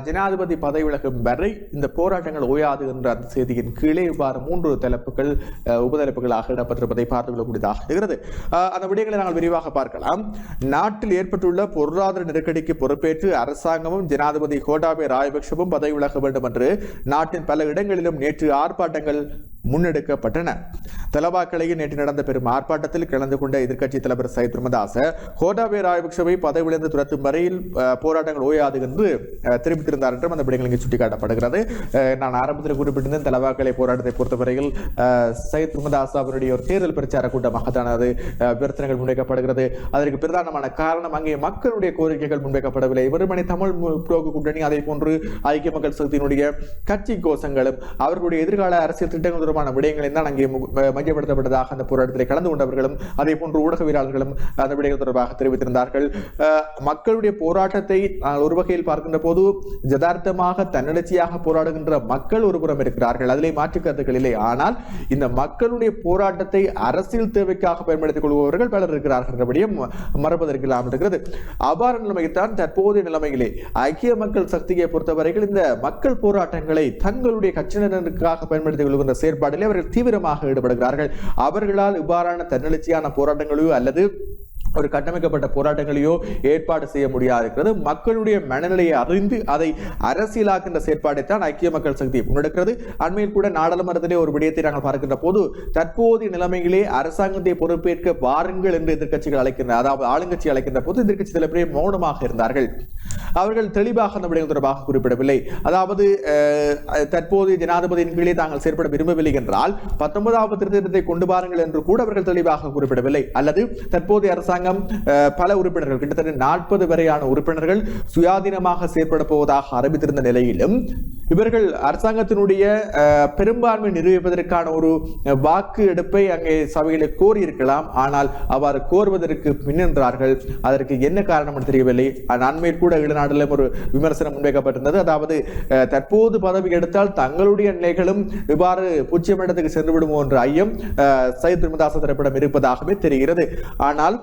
ஜனாதிபதி பதவி விலகும் வரை இந்த போராட்டங்கள் ஓயாது என்ற அந்த செய்தியின் கீழே இவ்வாறு 3 தலைப்புகள் உபதலைப்புகளாக இடம்பெற்றிருப்பதை பார்த்துக் கொள்ளக்கூடியதாக இருக்கிறது. அந்த விடயங்களை நாங்கள் விரிவாக பார்க்கலாம். நாட்டில் ஏற்பட்டுள்ள பொருளாதார நெருக்கடிக்கு பொறுப்பேற்று அரசாங்கமும் ஜனாதிபதி கோட்டாபய ராஜபக்ஷவும் பதவி விலக வேண்டும் என்று நாட்டின் பல இடங்களிலும் நேற்று ஆர்ப்பாட்டங்கள் முன்னெடுக்கப்பட்டன. தலவாக்கலையில் நேற்று நடந்த பெரும் ஆர்ப்பாட்டத்தில் கலந்து கொண்ட எதிர்க்கட்சி தலைவர் சையத் பிரேமதாச கோட்டாபய ராஜபக்ஷவை பதவியிலிருந்து துரத்தும் வரையில் போராட்டங்கள் ஓயாது என்று தெரிவித்திருந்தார் என்றும் அந்த விடயங்கள் இங்கே சுட்டிக்காட்டப்படுகிறது. நான் ஆரம்பத்தில் குறிப்பிட்டிருந்தேன், தலவாக்கலை போராட்டத்தை பொறுத்தவரையில் சையத் பிரேமதாச அவருடைய ஒரு தேர்தல் பிரச்சார கூட்டமாக தான் அது விமர்சனங்கள் முன்வைக்கப்படுகிறது. அதற்கு பிரதானமான காரணம் அங்கே மக்களுடைய கோரிக்கைகள் முன்வைக்கப்படவில்லை. வெறுமனை தமிழ் புரோக்கு கூட்டணி, அதே போன்று ஐக்கிய மக்கள் சக்தியினுடைய கட்சி கோஷங்களும் அவர்களுடைய எதிர்கால அரசியல் திட்டங்கள் விடயங்கள் தான் அங்கே மையப்படுத்தப்பட்டதாக அந்த போராட்டத்தில் கலந்து கொண்டவர்களும் அதே போன்று ஊடகவியலாளர்களும் அந்த விடயங்கள் தொடர்பாக தெரிவித்திருந்தார்கள். மக்களுடைய போராட்டத்தை ஒரு வகையில் பார்க்கின்ற போது யதார்த்தமாக தன்னெழுச்சியாக போராடுகின்ற மக்கள் ஒருபுறம் இருக்கிறார்கள், அதிலே மாற்று கருத்துக்கள் இல்லை. ஆனால் இந்த மக்களுடைய போராட்டத்தை அரசியல் தேவைக்காக பயன்படுத்திக் கொள்பவர்கள் பலர் இருக்கிறார்கள் என்ற விடயம் மறப்பதற்கு இல்லாமல் இருக்கிறது. அவ்வாறு நிலைமைத்தான் தற்போதைய நிலைமையிலே ஐக்கிய மக்கள் சக்தியை பொறுத்தவரையில் இந்த மக்கள் போராட்டங்களை தங்களுடைய கட்சியினருக்காக பயன்படுத்திக் கொள்கின்ற செயற்பாடு அவர்கள் தீவிரமாக ஈடுபடுகிறார்கள். அவர்களால் இவ்வாறான தன்னெழுச்சியான போராட்டங்களையோ அல்லது ஒரு கட்டமைக்கப்பட்ட போராட்டங்களையோ ஏற்பாடு செய்ய முடியாது. மக்களுடைய மனநிலையை அறிந்து அதை அரசியலாக்கின்ற செயற்பாடைத்தான் ஐக்கிய மக்கள் சக்தி முன்னெடுக்கிறது. அண்மையில் கூட நாடாளுமன்றத்திலே ஒரு விடயத்தை நாங்கள் பார்க்கின்ற போது தற்போதைய நிலைமையிலே அரசாங்கத்தை பொறுப்பேற்க வாருங்கள் என்று எதிர்க்கட்சிகள் அழைக்கின்ற, அதாவது ஆளுங்கட்சி அழைக்கின்ற போது எதிர்க்கட்சி சில பேர் மௌனமாக இருந்தார்கள். அவர்கள் தெளிவாக அந்த விடயம் தொடர்பாக குறிப்பிடவில்லை. அதாவது தற்போது ஜனாதிபதியின் கீழே தாங்கள் செயற்பட விரும்பவில்லை என்றால் 19வது திருத்தத்தை கொண்டு வாருங்கள் என்று கூட அவர்கள் தெளிவாக குறிப்பிடவில்லை. அல்லது தற்போதைய அரசாங்கம் பல உறுப்பினர்கள் கிட்டத்தட்ட 40 வரையான உறுப்பினர்கள் சுயாதீனமாக செயற்பட போவதாக அறிவித்திருந்த நிலையிலும் இவர்கள் அரசாங்கத்தினுடைய பெரும்பான்மை நிரூபிப்பதற்கான ஒரு வாக்கு எடுப்பை அங்கே சபையிலே கோரியிருக்கலாம். ஆனால் அவ்வாறு கோருவதற்கு பின்னின்றார்கள். அதற்கு என்ன காரணம் தெரியவில்லை. அண்மையில் கூட ஈழநாட்டிலும் ஒரு விமர்சனம் முன்வைக்கப்பட்டிருந்தது. அதாவது தற்போது பதவி எடுத்தால் தங்களுடைய நிலைகளும் இவ்வாறு பூச்சியமண்டத்துக்கு சென்று விடுமோ என்ற ஐயம் சையத் பிரேமதாச தரப்பிடம் இருப்பதாகவே தெரிகிறது. ஆனால்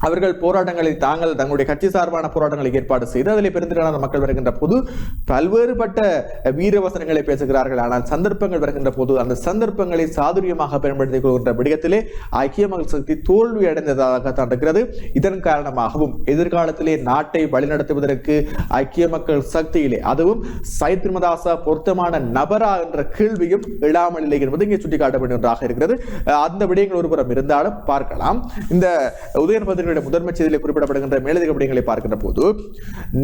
அவர்கள் போராட்டங்களை தங்களுடைய கட்சி சார்பான போராட்டங்களை ஏற்பாடு செய்து அதில் பெருந்திரளான மக்கள் வருகின்ற போது பல்வேறுபட்ட வீரவசனங்களை பேசுகிறார்கள். ஆனால் சந்தர்ப்பங்கள் வருகின்ற போது அந்த சந்தர்ப்பங்களை சாதுரியமாக பயன்படுத்திக் கொள்கின்ற விடயத்திலே ஐக்கிய மக்கள் சக்தி தோல்வி அடைந்ததாக இருக்கிறது. இதன் காரணமாகவும் எதிர்காலத்திலே நாட்டை வழிநடத்துவதற்கு ஐக்கிய மக்கள் சக்தியிலே அதுவும் சையத் பிரேமதாச பொருத்தமான நபரா என்ற கேள்வியும் எழாமல் இல்லை என்பது இங்கே சுட்டிக்காட்ட வேண்டியதாக இருக்கிறது. அந்த விடயங்கள் ஒருபுறம் இருந்தாலும் பார்க்கலாம். இந்த உதயன் பத்திரிகை முதன்மை செய்தியில் குறிப்பிடப்படுகின்ற மேலதிக விடயங்களை பார்க்கின்ற போது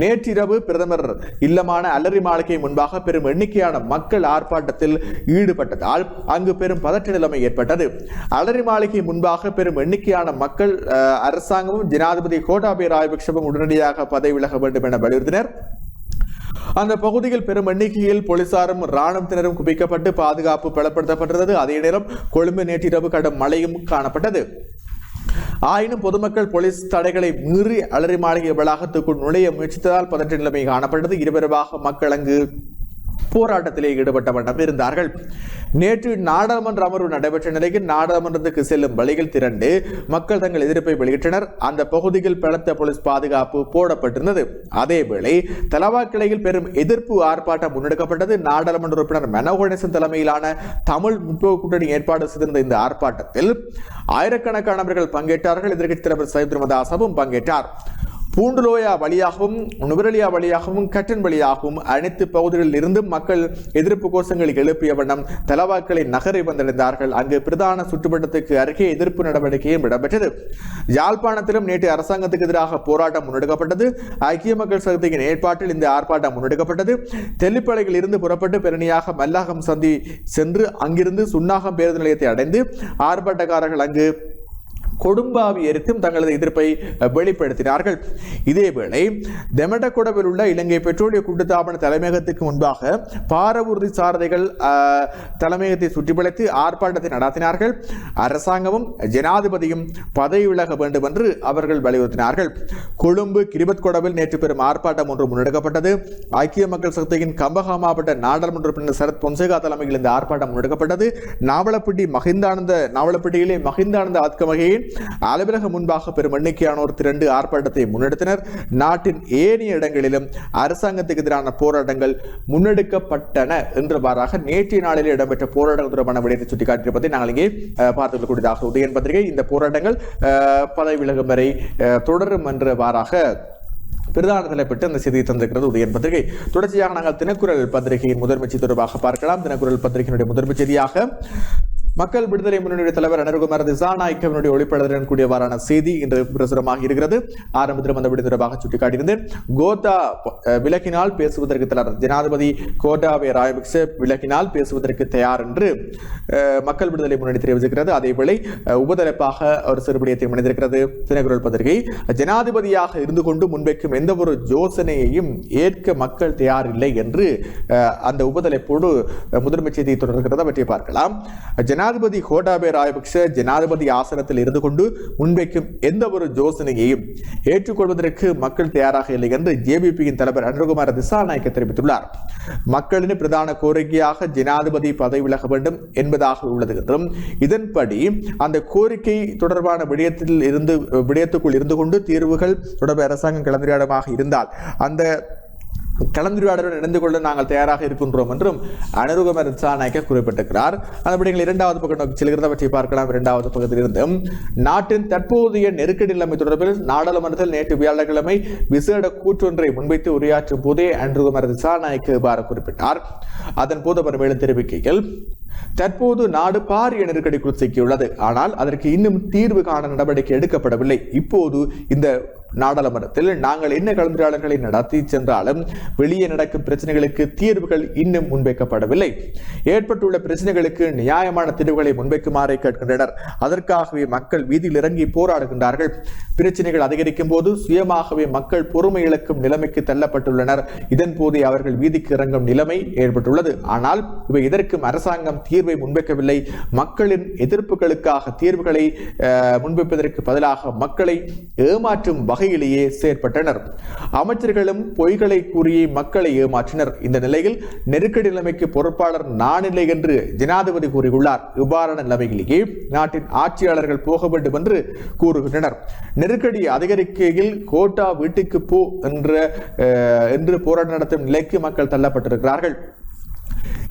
நேற்றிரவு பிரதமர் இல்லமான அல்லரி மாளிகை முன்பாக பெரும் எண்ணிக்கையான மக்கள் ஆர்ப்பாட்டத்தில் ஈடுபட்டதால் அங்கு பெரும் பதற்ற நிலைமை ஏற்பட்டது. அல்லரி மாளிகை முன்பாக பெரும் எண்ணிக்கையான மக்கள் அரசாங்கமும் ஜனாதிபதி கோட்டாபய ராஜபக்ஷவும் உடனடியாக பதவி விலக வேண்டும் என வலியுறுத்தினர். அந்த பகுதியில் பெரும் எண்ணிக்கையில் போலீசாரும் இராணுவத்தினரும் குவிக்கப்பட்டு பாதுகாப்பு பலப்படுத்தப்பட்டது. அதே நேரம் கொழும்பு நேற்றிரவு கடும் மழையும் காணப்பட்டது. ஆயினும் பொதுமக்கள் போலீஸ் தடைகளை மீறி அலரி மாளிகை வளாகத்துக்குள் நுழைய முயற்சித்ததால் பதற்ற நிலைமை காணப்பட்டது. இருவருவாக மக்கள் அங்கு போராட்டத்திலே ஈடுபட்ட வண்ணம் இருந்தார்கள். நேற்று நாடாளுமன்ற அமர்வு நடைபெற்ற நிலையில் நாடாளுமன்றத்துக்கு செல்லும் வழிகள் திரண்டு மக்கள் தங்கள் எதிர்ப்பை வெளியிட்டனர். அந்த பகுதியில் பலத்த போலீஸ் பாதுகாப்பு போடப்பட்டிருந்தது. அதேவேளை தலவாக்கிளையில் பெரும் எதிர்ப்பு ஆர்ப்பாட்டம் முன்னெடுக்கப்பட்டது. நாடாளுமன்ற உறுப்பினர் மனோ கணேசன் தலைமையிலான தமிழ் முற்போக்கு கூட்டணி ஏற்பாடு செய்திருந்த இந்த ஆர்ப்பாட்டத்தில் ஆயிரக்கணக்கானவர்கள் பங்கேற்றார்கள். எதிர்க்கட்சி தலைவர் சையத் பிரேமதாசவும் பங்கேற்றார். பூண்டுலோயா வழியாகவும் நுவரெலியா வழியாகவும் கட்டன் வழியாகவும் அனைத்து பகுதிகளில் இருந்தும் மக்கள் எதிர்ப்பு கோஷங்களை எழுப்பிய வண்ணம் தலவாக்களை நகரை வந்தடைந்தார்கள். அங்கு பிரதான சுற்றுவட்டத்துக்கு அருகே எதிர்ப்பு நடவடிக்கையும் இடம்பெற்றது. யாழ்ப்பாணத்திலும் நேற்று அரசாங்கத்துக்கு எதிராக போராட்டம் முன்னெடுக்கப்பட்டது. ஐக்கிய மக்கள் சக்தியின் ஏற்பாட்டில் இந்த ஆர்ப்பாட்டம் முன்னெடுக்கப்பட்டது. தெல்லிப்பளையில் இருந்து புறப்பட்டு பெருணியாக மல்லாகம் சந்தி சென்று அங்கிருந்து சுன்னாகம் பேருந்து நிலையத்தை அடைந்து ஆர்ப்பாட்டக்காரர்கள் அங்கு கொடும்பாவி எரித்தும் தங்களது எதிர்ப்பை வெளிப்படுத்தினார்கள். இதேவேளை தெமடகொடவில் உள்ள இலங்கை பெட்ரோலிய கூட்டுத்தாபன தலைமையகத்துக்கு முன்பாக பாரவூர்தி சாரதிகள் தலைமையகத்தை சுற்றி வளைத்து ஆர்ப்பாட்டத்தை நடத்தினார்கள். அரசாங்கமும் ஜனாதிபதியும் பதவி விலக வேண்டும் என்று அவர்கள் வலியுறுத்தினார்கள். கொழும்பு கிரிபத்கொடவில் நேற்று பெரும் ஆர்ப்பாட்டம் ஒன்று முன்னெடுக்கப்பட்டது. ஐக்கிய மக்கள் சக்தியின் கம்பஹா மாவட்ட நாடாளுமன்ற உறுப்பினர் சரத் பொன்சேகா தலைமையில் இந்த ஆர்ப்பாட்டம் முன்னெடுக்கப்பட்டது. நாவலப்பட்டியிலே மஹிந்தானந்த ஆத்கமகையின் அலுவலகம் முன்பாக பெரும் எண்ணிக்கையானோர் திரண்டு ஆர்ப்பாட்டத்தை முன்னெடுத்தனர். நாட்டின் ஏனைய இடங்களிலும் அரசாங்கத்துக்கு எதிரான போராட்டங்கள் முன்னெடுக்கப்பட்டன என்றவாறாக நேற்றைய நாளில் இடம்பெற்ற போராட்டங்கள் தொடர்பான விடயத்தை சுட்டிக்காட்டியிருப்பதை நாங்கள் இங்கே பார்த்துக்கொள்ளக்கூடியதாக உதயன் பத்திரிகை இந்த போராட்டங்கள் பதவி விலகும் வரை தொடரும் என்றவாறாக பிரதான தலைப்பட்டு அந்த செய்தியை தந்திருக்கிறது உதயன் பத்திரிகை. தொடர்ச்சியாக நாங்கள் தினக்குரல் பத்திரிகையின் முதன்மை செய்தி தொடர்பாக பார்க்கலாம். தினக்குரல் பத்திரிகையினுடைய முதன்மை செய்தியாக மக்கள் விடுதலை முன்னணியுடைய தலைவர் அனுருகுமார் திசாநாயக்கவினுடைய ஒளிப்படத்துடன் கூடியவாறான செய்தி இன்று பிரசுரமாக இருக்கிறது. ஆரம்பத்திலும் அந்த விடயம் தொடர்பாக சுட்டிக்காட்டியிருந்தேன். கோத்தா விலகினால் பேசுவதற்கு தயார், ஜனாதிபதி கோட்டாபய ராஜபக்ஷ விலகினால் பேசுவதற்கு தயார் என்று மக்கள் விடுதலை முன்னணி தெரிவித்திருக்கிறது. அதேவேளை உபதலைப்பாக ஒரு சிறுபடியத்தை மனிதிருக்கிறது தினக்குரல் பத்திரிகை. ஜனாதிபதியாக இருந்து கொண்டு முன்வைக்கும் எந்த ஒரு யோசனையையும் ஏற்க மக்கள் தயாரில்லை என்று அந்த உபதலைப்போடு முதன்மை செய்தியை தொடர்கிறது. பற்றி பார்க்கலாம். ஜனாதிபதி கோட்டாபய ராஜபக்ஷ ஜனாதிபதி ஆசனத்தில் இருந்து கொண்டு முன்வைக்கும் எந்த ஒரு யோசனையையும் ஏற்றுக்கொள்வதற்கு மக்கள் தயாராக இல்லை என்று ஜேவிபியின் தலைவர் அனுருகுமார் திசாநாயக்க தெரிவித்துள்ளார். மக்களின் பிரதான கோரிக்கையாக ஜனாதிபதி பதவி விலக வேண்டும் என்பதாக உள்ளது என்றும் இதன்படி அந்த கோரிக்கை தொடர்பான விடயத்துக்குள் இருந்து கொண்டு தீர்வுகள் தொடர்பு அரசாங்கம் கலந்துரையாடமாக இருந்தால் அந்த கலந்துரையாடலுடன் இணைந்து கொள்ள நாங்கள் தயாராக இருக்கின்றோம் என்றும் அனுருகுமார் திசாநாயக்க குறிப்பிட்டிருக்கிறார். அந்த விடயங்கள் இரண்டாவது பக்கம் நோக்கி செல்கிறத பற்றி பார்க்கலாம். இரண்டாவது பக்கத்தில் இருந்து நாட்டின் தற்போதைய நெருக்கடி நிலைமை தொடர்பில் நாடாளுமன்றத்தில் நேற்று வியாழக்கிழமை விசேட கூற்றொன்றை முன்வைத்து உரையாற்றும் போதே அனுருகுமார் திசாநாயக்க இவ்வாறு குறிப்பிட்டார். அதன் போது அவர் மேலும் தெரிவிக்கையில் தற்போது நாடு பாரிய நெருக்கடிக்குள் சிக்கியுள்ளது. ஆனால் அதற்கு இன்னும் தீர்வு காண நடவடிக்கை எடுக்கப்படவில்லை. இப்போது இந்த நாடாளுமன்றத்தில் நாங்கள் என்ன கலந்துரையாடல்களை நடத்தி சென்றாலும் வெளியே நடக்கும் பிரச்சனைகளுக்கு தீர்வுகள் இன்னும் முன்வைக்கப்படவில்லை. ஏற்பட்டுள்ள பிரச்சனைகளுக்கு நியாயமான தீர்வுகளை முன்வைக்குமாறு கேட்கின்றனர். அதற்காகவே மக்கள் வீதியில் இறங்கி போராடுகின்றார்கள். பிரச்சனைகள் அதிகரிக்கும் போது சுயமாகவே மக்கள் பொறுமை இழக்கும் நிலைமைக்கு தள்ளப்பட்டுள்ளனர். இதன் போதே அவர்கள் வீதிக்கு இறங்கும் நிலைமை ஏற்பட்டுள்ளது. ஆனால் இவை இதற்கும் அரசாங்கம் தீர்வை முன்வைக்கவில்லை. மக்களின் எதிர்ப்புகளுக்காக தீர்வுகளை முன்வைப்பதற்கு பதிலாக மக்களை ஏமாற்றும் வகையிலேயே செயற்பட்டனர். அமைச்சர்களும் பொய்களை கூறி மக்களை ஏமாற்றினர். இந்த நிலையில் நெருக்கடி நிலைமைக்கு பொறுப்பாளர் நான் இல்லை என்று ஜனாதிபதி கூறியுள்ளார். இவ்வாறான நிலைமையிலேயே நாட்டின் ஆட்சியாளர்கள் போக வேண்டும் என்று கூறுகின்றனர். நெருக்கடி அதிகரிக்கையில் கோட்டா வீட்டுக்கு போ என்று போராட்டம் நடத்தும் நிலைக்கு மக்கள் தள்ளப்பட்டிருக்கிறார்கள்.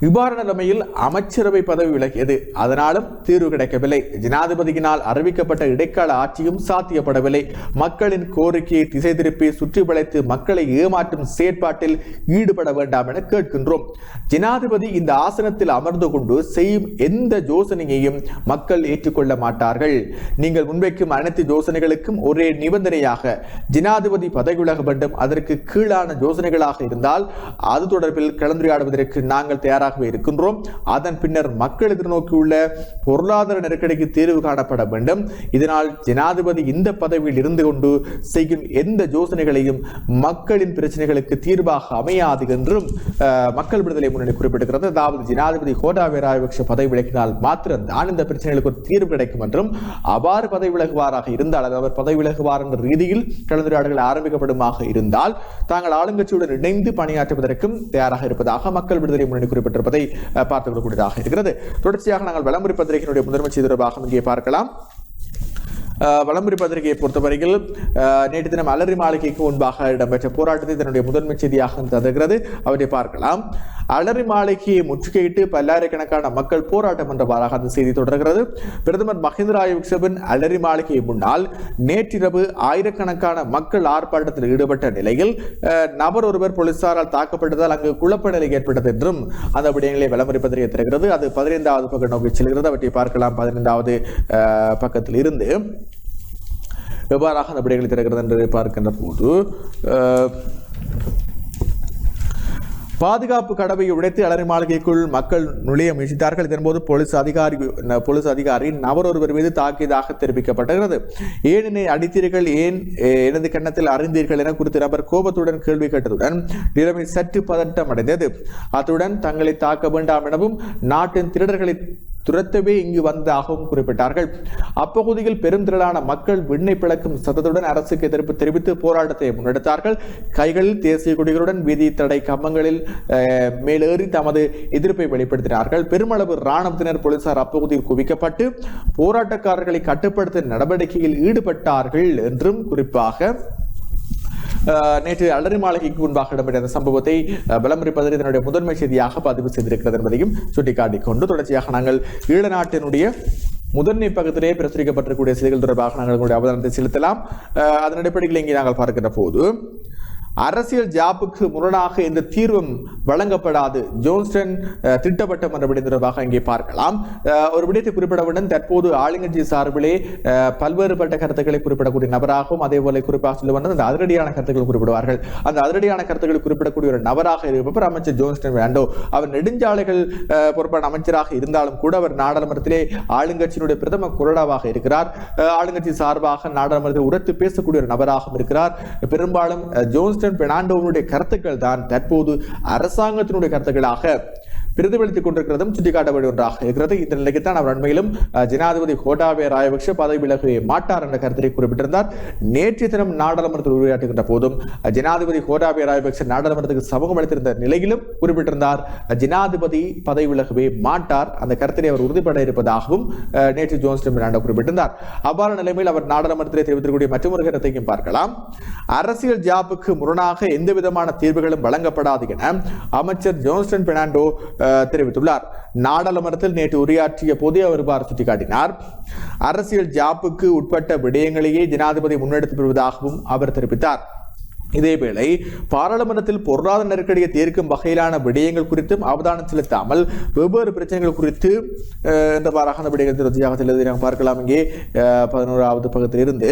இவ்வாறான நிலைமையில் அமைச்சரவை பதவி விலகியது. அதனாலும் தீர்வு கிடைக்கவில்லை. ஜனாதிபதியினால் அறிவிக்கப்பட்ட இடைக்கால ஆட்சியும் சாத்தியப்படவில்லை. மக்களின் கோரிக்கையை திசை திருப்பி சுற்றி வளைத்து மக்களை ஏமாற்றும் செயற்பாட்டில் ஈடுபட வேண்டாம் என கேட்கின்றோம். ஜனாதிபதி இந்த ஆசனத்தில் அமர்ந்து கொண்டு செய்யும் எந்த யோசனையையும் மக்கள் ஏற்றுக்கொள்ள மாட்டார்கள். நீங்கள் முன்வைக்கும் அனைத்து யோசனைகளுக்கும் ஒரே நிபந்தனையாக ஜனாதிபதி பதவி விலக வேண்டும். அதற்கு கீழான யோசனைகளாக இருந்தால் அது தொடர்பில் கலந்துரையாடுவதற்கு நாங்கள் தயாராக இருக்கின்றோம். அதன் பின்னர் மக்கள் எதிர்நோக்கியுள்ள பொருளாதார நெருக்கடிக்கு தீர்வு காணப்பட வேண்டும். இதனால் ஜனாதிபதி இந்த பதவியில் இருந்து கொண்டு செய்யும் எந்த யோசனைகளையும் மக்களின் பிரச்சனைகளுக்கு தீர்வாக அமையாது என்றும் மக்கள் விடுதலை முன்னணி குறிப்பிட்டிருக்கிறது. அதாவது ஜனாதிபதி கோட்டாபய ராஜபக்ஷ பதவி விலகினால் மாத்திரம்தான் இந்த பிரச்சனைகளுக்கு ஒரு தீர்வு கிடைக்கும் என்றும், அவ்வாறு பதவி விலகுவாராக இருந்தால், அவர் பதவி விலகுவார் என்ற ரீதியில் கலந்துரையாடல்கள் ஆரம்பிக்கப்படுமாக இருந்தால் தாங்கள் ஆளுங்கட்சியுடன் இணைந்து பணியாற்றுவதற்கும் தயாராக இருப்பதாக மக்கள் விடுதலை முன்னணி குறிப்பிட்டிருப்பதை பார்த்துக் கொள்ளக்கூடியதாக இருக்கிறது. தொடர்ச்சியாக நாங்கள் விளம்பர பத்திரிகையினுடைய முதன்மை செய்தி தொடர்பாக இங்கே பார்க்கலாம். விளம்பர பத்திரிகையை பொறுத்தவரையில் நேற்று தினம் அலரி மாளிகைக்கு முன்பாக இடம்பெற்ற போராட்டத்தை தன்னுடைய முதன்மை செய்தியாக தருகிறது. அவற்றை பார்க்கலாம். அலரி மாளிகையை முற்றுகையிட்டு பல்லாயிரக்கணக்கான மக்கள் போராட்டம் என்றவாறாக அந்த செய்தி தொடர்கிறது. பிரதமர் மஹிந்த ராஜபக்சவின் அலரி மாளிகை முன்னால் நேற்றிரவு ஆயிரக்கணக்கான மக்கள் ஆர்ப்பாட்டத்தில் ஈடுபட்ட நிலையில் நபர் ஒருவர் போலீசாரால் தாக்கப்பட்டதால் அங்கு குழப்ப நிலை ஏற்பட்டது என்றும் அந்த விடயங்களை விளம்பர பத்திரிகை தருகிறது. அது 15வது பக்கம் நோக்கி செல்கிறது. அவற்றை பார்க்கலாம். 15வது பக்கத்தில் இருந்து எவ்வாறாக அந்த விடயங்களை திறக்கிறது என்று பார்க்கின்ற போது பாதுகாப்பு கடவையை உடைத்து அலரி மாளிகைக்குள் மக்கள் நுழைய முயற்சித்தார்கள். இதன்போது போலீஸ் அதிகாரி நபர் ஒருவர் மீது தாக்கியதாக தெரிவிக்கப்பட்டது. ஏன் என்னை அடித்தீர்கள், ஏன் எனது கன்னத்தில் அறிந்தீர்கள் என குறித்த நபர் கோபத்துடன் கேள்வி கேட்டதுடன் நிலைமை சற்று பதட்டம் அடைந்தது. அத்துடன் தங்களை தாக்க வேண்டாம் எனவும் நாட்டின் திருடர்களை துரத்தவே இங்கு வந்ததாகவும் குறிப்பிட்டார்கள். அப்பகுதியில் பெரும் திரளான மக்கள் விண்ணை பிளக்கும் சத்தத்துடன் அரசுக்கு எதிர்ப்பு தெரிவித்து போராட்டத்தை முன்னெடுத்தார்கள். கைகளில் தேசிய கொடிகளுடன் வீதி தடை கம்பங்களில் மேலேறி தமது எதிர்ப்பை வெளிப்படுத்தினார்கள். பெருமளவு இராணுவத்தினர் போலீசார் அப்பகுதியில் குவிக்கப்பட்டு போராட்டக்காரர்களை கட்டுப்படுத்தும் நடவடிக்கையில் ஈடுபட்டார்கள் என்றும் குறிப்பாக நேற்று அலரி மாளிகைக்கு முன்பாக இடம்பெற்ற சம்பவத்தை விளம்பர பத்திரிகை தன்னுடைய முதன்மை செய்தியாக பதிவு செய்திருக்கிறது என்பதையும் சுட்டிக்காட்டிக் கொண்டு தொடர்ச்சியாக நாங்கள் ஈழ நாட்டினுடைய முதன்மை பக்கத்திலே பிரசுரிக்கப்பட்டிருக்கூடிய செய்திகள் தொடர்பாக நாங்கள் அவதானத்தை செலுத்தலாம். அதன் அடிப்படையில் இங்கே நாங்கள் பார்க்கின்ற போது அரசியல் ஜாப்புக்கு முரணாக எந்த தீர்வும் வழங்கப்படாது, ஜோன்ஸ்டன் திட்டவட்டம் என்ற விடயம் தொடர்பாக இங்கே பார்க்கலாம். ஒரு விடயத்தை குறிப்பிட வேண்டும். தற்போது ஆளுங்கட்சி சார்பிலே பல்வேறுபட்ட கருத்துக்களை குறிப்பிடக்கூடிய நபராகவும் அதே போல குறிப்பாக சொல்ல வேண்டும் அந்த அதிரடியான கருத்துக்களை குறிப்பிடுவார்கள். அந்த அதிரடியான கருத்துக்களை குறிப்பிடக்கூடிய ஒரு நபராக இருப்பவர் அமைச்சர் ஜோன்ஸ்டன் பெர்னாண்டோ. அவர் நெடுஞ்சாலைகள் பொறுப்பான அமைச்சராக இருந்தாலும் கூட அவர் நாடாளுமன்றத்திலே ஆளுங்கட்சியினுடைய பிரதம குரலாவாக இருக்கிறார். ஆளுங்கட்சி சார்பாக நாடாளுமன்றத்தில் உரத்து பேசக்கூடிய ஒரு நபராகவும் இருக்கிறார். பெரும்பாலும் ஜோன்ஸ்டன் பெர்னாண்டோவுடைய கருத்துக்கள் தான் தற்போது அரசாங்கத்தினுடைய கருத்துக்களாக பிரதிபலித்துக் கொண்டிருக்கிறதும் சுட்டிக்காட்ட வேண்டிய ஒன்றாக இருக்கிறது. இந்த நிலைக்குத்தான் அவர் அண்மையிலும் ஜனாதிபதி கோட்டாபய ராஜபக்ஷ பதவி விலகவே மாட்டார் என்ற கருத்தை குறிப்பிட்டிருந்தார். நேற்று தினம் நாடாளுமன்றத்தில் உரையாற்றுகின்ற போதும் ஜனாதிபதி கோட்டாபய ராஜபக்ஷ நாடாளுமன்றத்துக்கு சமூகம் அளித்திருந்த நிலையிலும் குறிப்பிட்டிருந்தார் ஜனாதிபதி பதவி விலகவே மாட்டார். அந்த கருத்தினை அவர் உறுதிப்பட இருப்பதாகவும் நேற்று ஜோன்ஸ்டன் பெர்னாண்டோ குறிப்பிட்டிருந்தார். அவ்வாறு நிலைமையில் அவர் நாடாளுமன்றத்தில் தெரிவித்திருக்கக்கூடிய மற்றொரு கருத்தையும் பார்க்கலாம். அரசியல் ஜாப்புக்கு முரணாக எந்த விதமான தீர்வுகளும் வழங்கப்படாது என அமைச்சர் ஜோன்ஸ்டன் பெர்னாண்டோ தெரிவித்துள்ளார். நாடாளுமன்றத்தில் நேற்று உரையாற்றிய போதே அவர் சுட்டிக்காட்டினார். அரசியல் ஜாப்புக்கு உட்பட்ட விடயங்களையே ஜனாதிபதி முன்னெடுத்து வருவதாகவும் அவர் தெரிவித்தார். இதேவேளை பாராளுமன்றத்தில் பொருளாதார நெருக்கடியை தீர்க்கும் வகையிலான விடயங்கள் குறித்தும் அவதானம் செலுத்தாமல் வெவ்வேறு பிரச்சனைகள் குறித்து என்றவாறாக விடயங்கள் தொடர்ச்சியாக பார்க்கலாம். இங்கே 11வது பக்கத்தில் இருந்து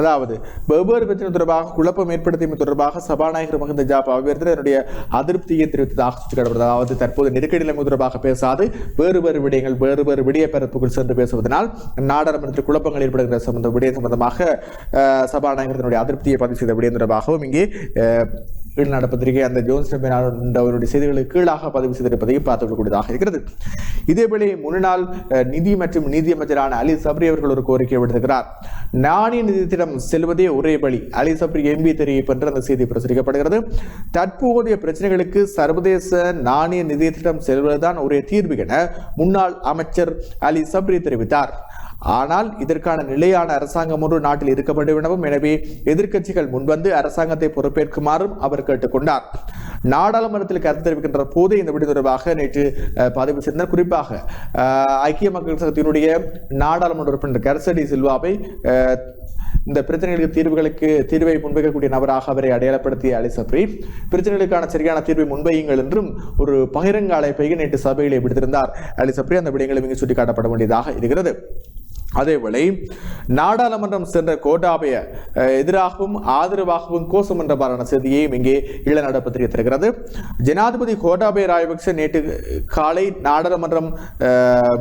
அதாவது வெவ்வேறு பிரச்சனை தொடர்பாக குழப்பம் ஏற்படுத்தியமை தொடர்பாக சபாநாயகர் மஹிந்த ஜாபா அபிவர்த்தனை என்னுடைய அதிருப்தியை தெரிவித்ததாக சுட்டிக்காட்டப்படுகிறது. அதாவது தற்போது நெருக்கடி நிலைமை தொடர்பாக பேசாது வேறு விடயங்கள் வேறு விடய பரப்புக்குள் சென்று பேசுவதனால் நாடாளுமன்றத்தில் குழப்பங்கள் ஏற்படுகிற விடயம் சம்பந்தமாக சபாநாயகர் அதிருப்தியை பதிவு செய்த விடயம் தொடர்பாகவும் இங்கே ஈழநாடு பத்திரிகை அந்த ஜோன்ஸ் அவருடைய செய்திகளுக்கு கீழாக பதிவு செய்திருப்பதையும் பார்த்துக்கக்கூடியதாக இருக்கிறது. இதேவேளை முன்னாள் நிதி மற்றும் நீதியமைச்சரான அலி சப்ரி அவர்கள் ஒரு கோரிக்கை விடுத்திருக்கிறார். நாணய நிதியத்திடம் செல்வதே ஒரே வழி. அலி சப்ரி எம்பி தெரிவிப்பு என்று அந்த செய்தி பிரசுரிக்கப்படுகிறது. தற்போதைய பிரச்சனைகளுக்கு சர்வதேச நாணய நிதியத்திடம் செல்வதுதான் ஒரே தீர்வு என முன்னாள் அமைச்சர் அலி சப்ரி தெரிவித்தார். ஆனால் இதற்கான நிலையான அரசாங்கம் ஒன்று நாட்டில் இருக்க வேண்டும் எனவும், எனவே எதிர்க்கட்சிகள் முன்வந்து அரசாங்கத்தை பொறுப்பேற்குமாறும் அவர் கேட்டுக்கொண்டார். நாடாளுமன்றத்தில் கருத்து தெரிவிக்கின்ற போது இந்த விடயம் தொடர்பாக நேற்று பதிவு செய்தனர். குறிப்பாக ஐக்கிய மக்கள் சக்தியினுடைய நாடாளுமன்ற உறுப்பினர் கர்சடி சில்வாவை இந்த பிரச்சனைகளுக்கு தீர்வை முன்வைக்கக்கூடிய நபராக அவரை அடையாளப்படுத்திய அலி சப்ரி பிரச்சனைகளுக்கான சரியான தீர்வை முன்வையுங்கள் என்றும் ஒரு பகிரங்க அழைப்பை நேற்று சபையிலே விடுத்திருந்தார் அலி சப்ரி. அந்த விடயங்களும் இங்கு சுட்டிக்காட்டப்பட வேண்டியதாக இருக்கிறது. அதேவேளை நாடாளுமன்றம் சென்ற கோட்டாபய எதிராகவும் ஆதரவாகவும் கோஷம் என்றவாறான செய்தியையும் இங்கே ஈழநாடு பத்திரிகை தருகிறது. ஜனாதிபதி கோட்டாபய ராஜபக்ஷ நேற்று காலை நாடாளுமன்றம்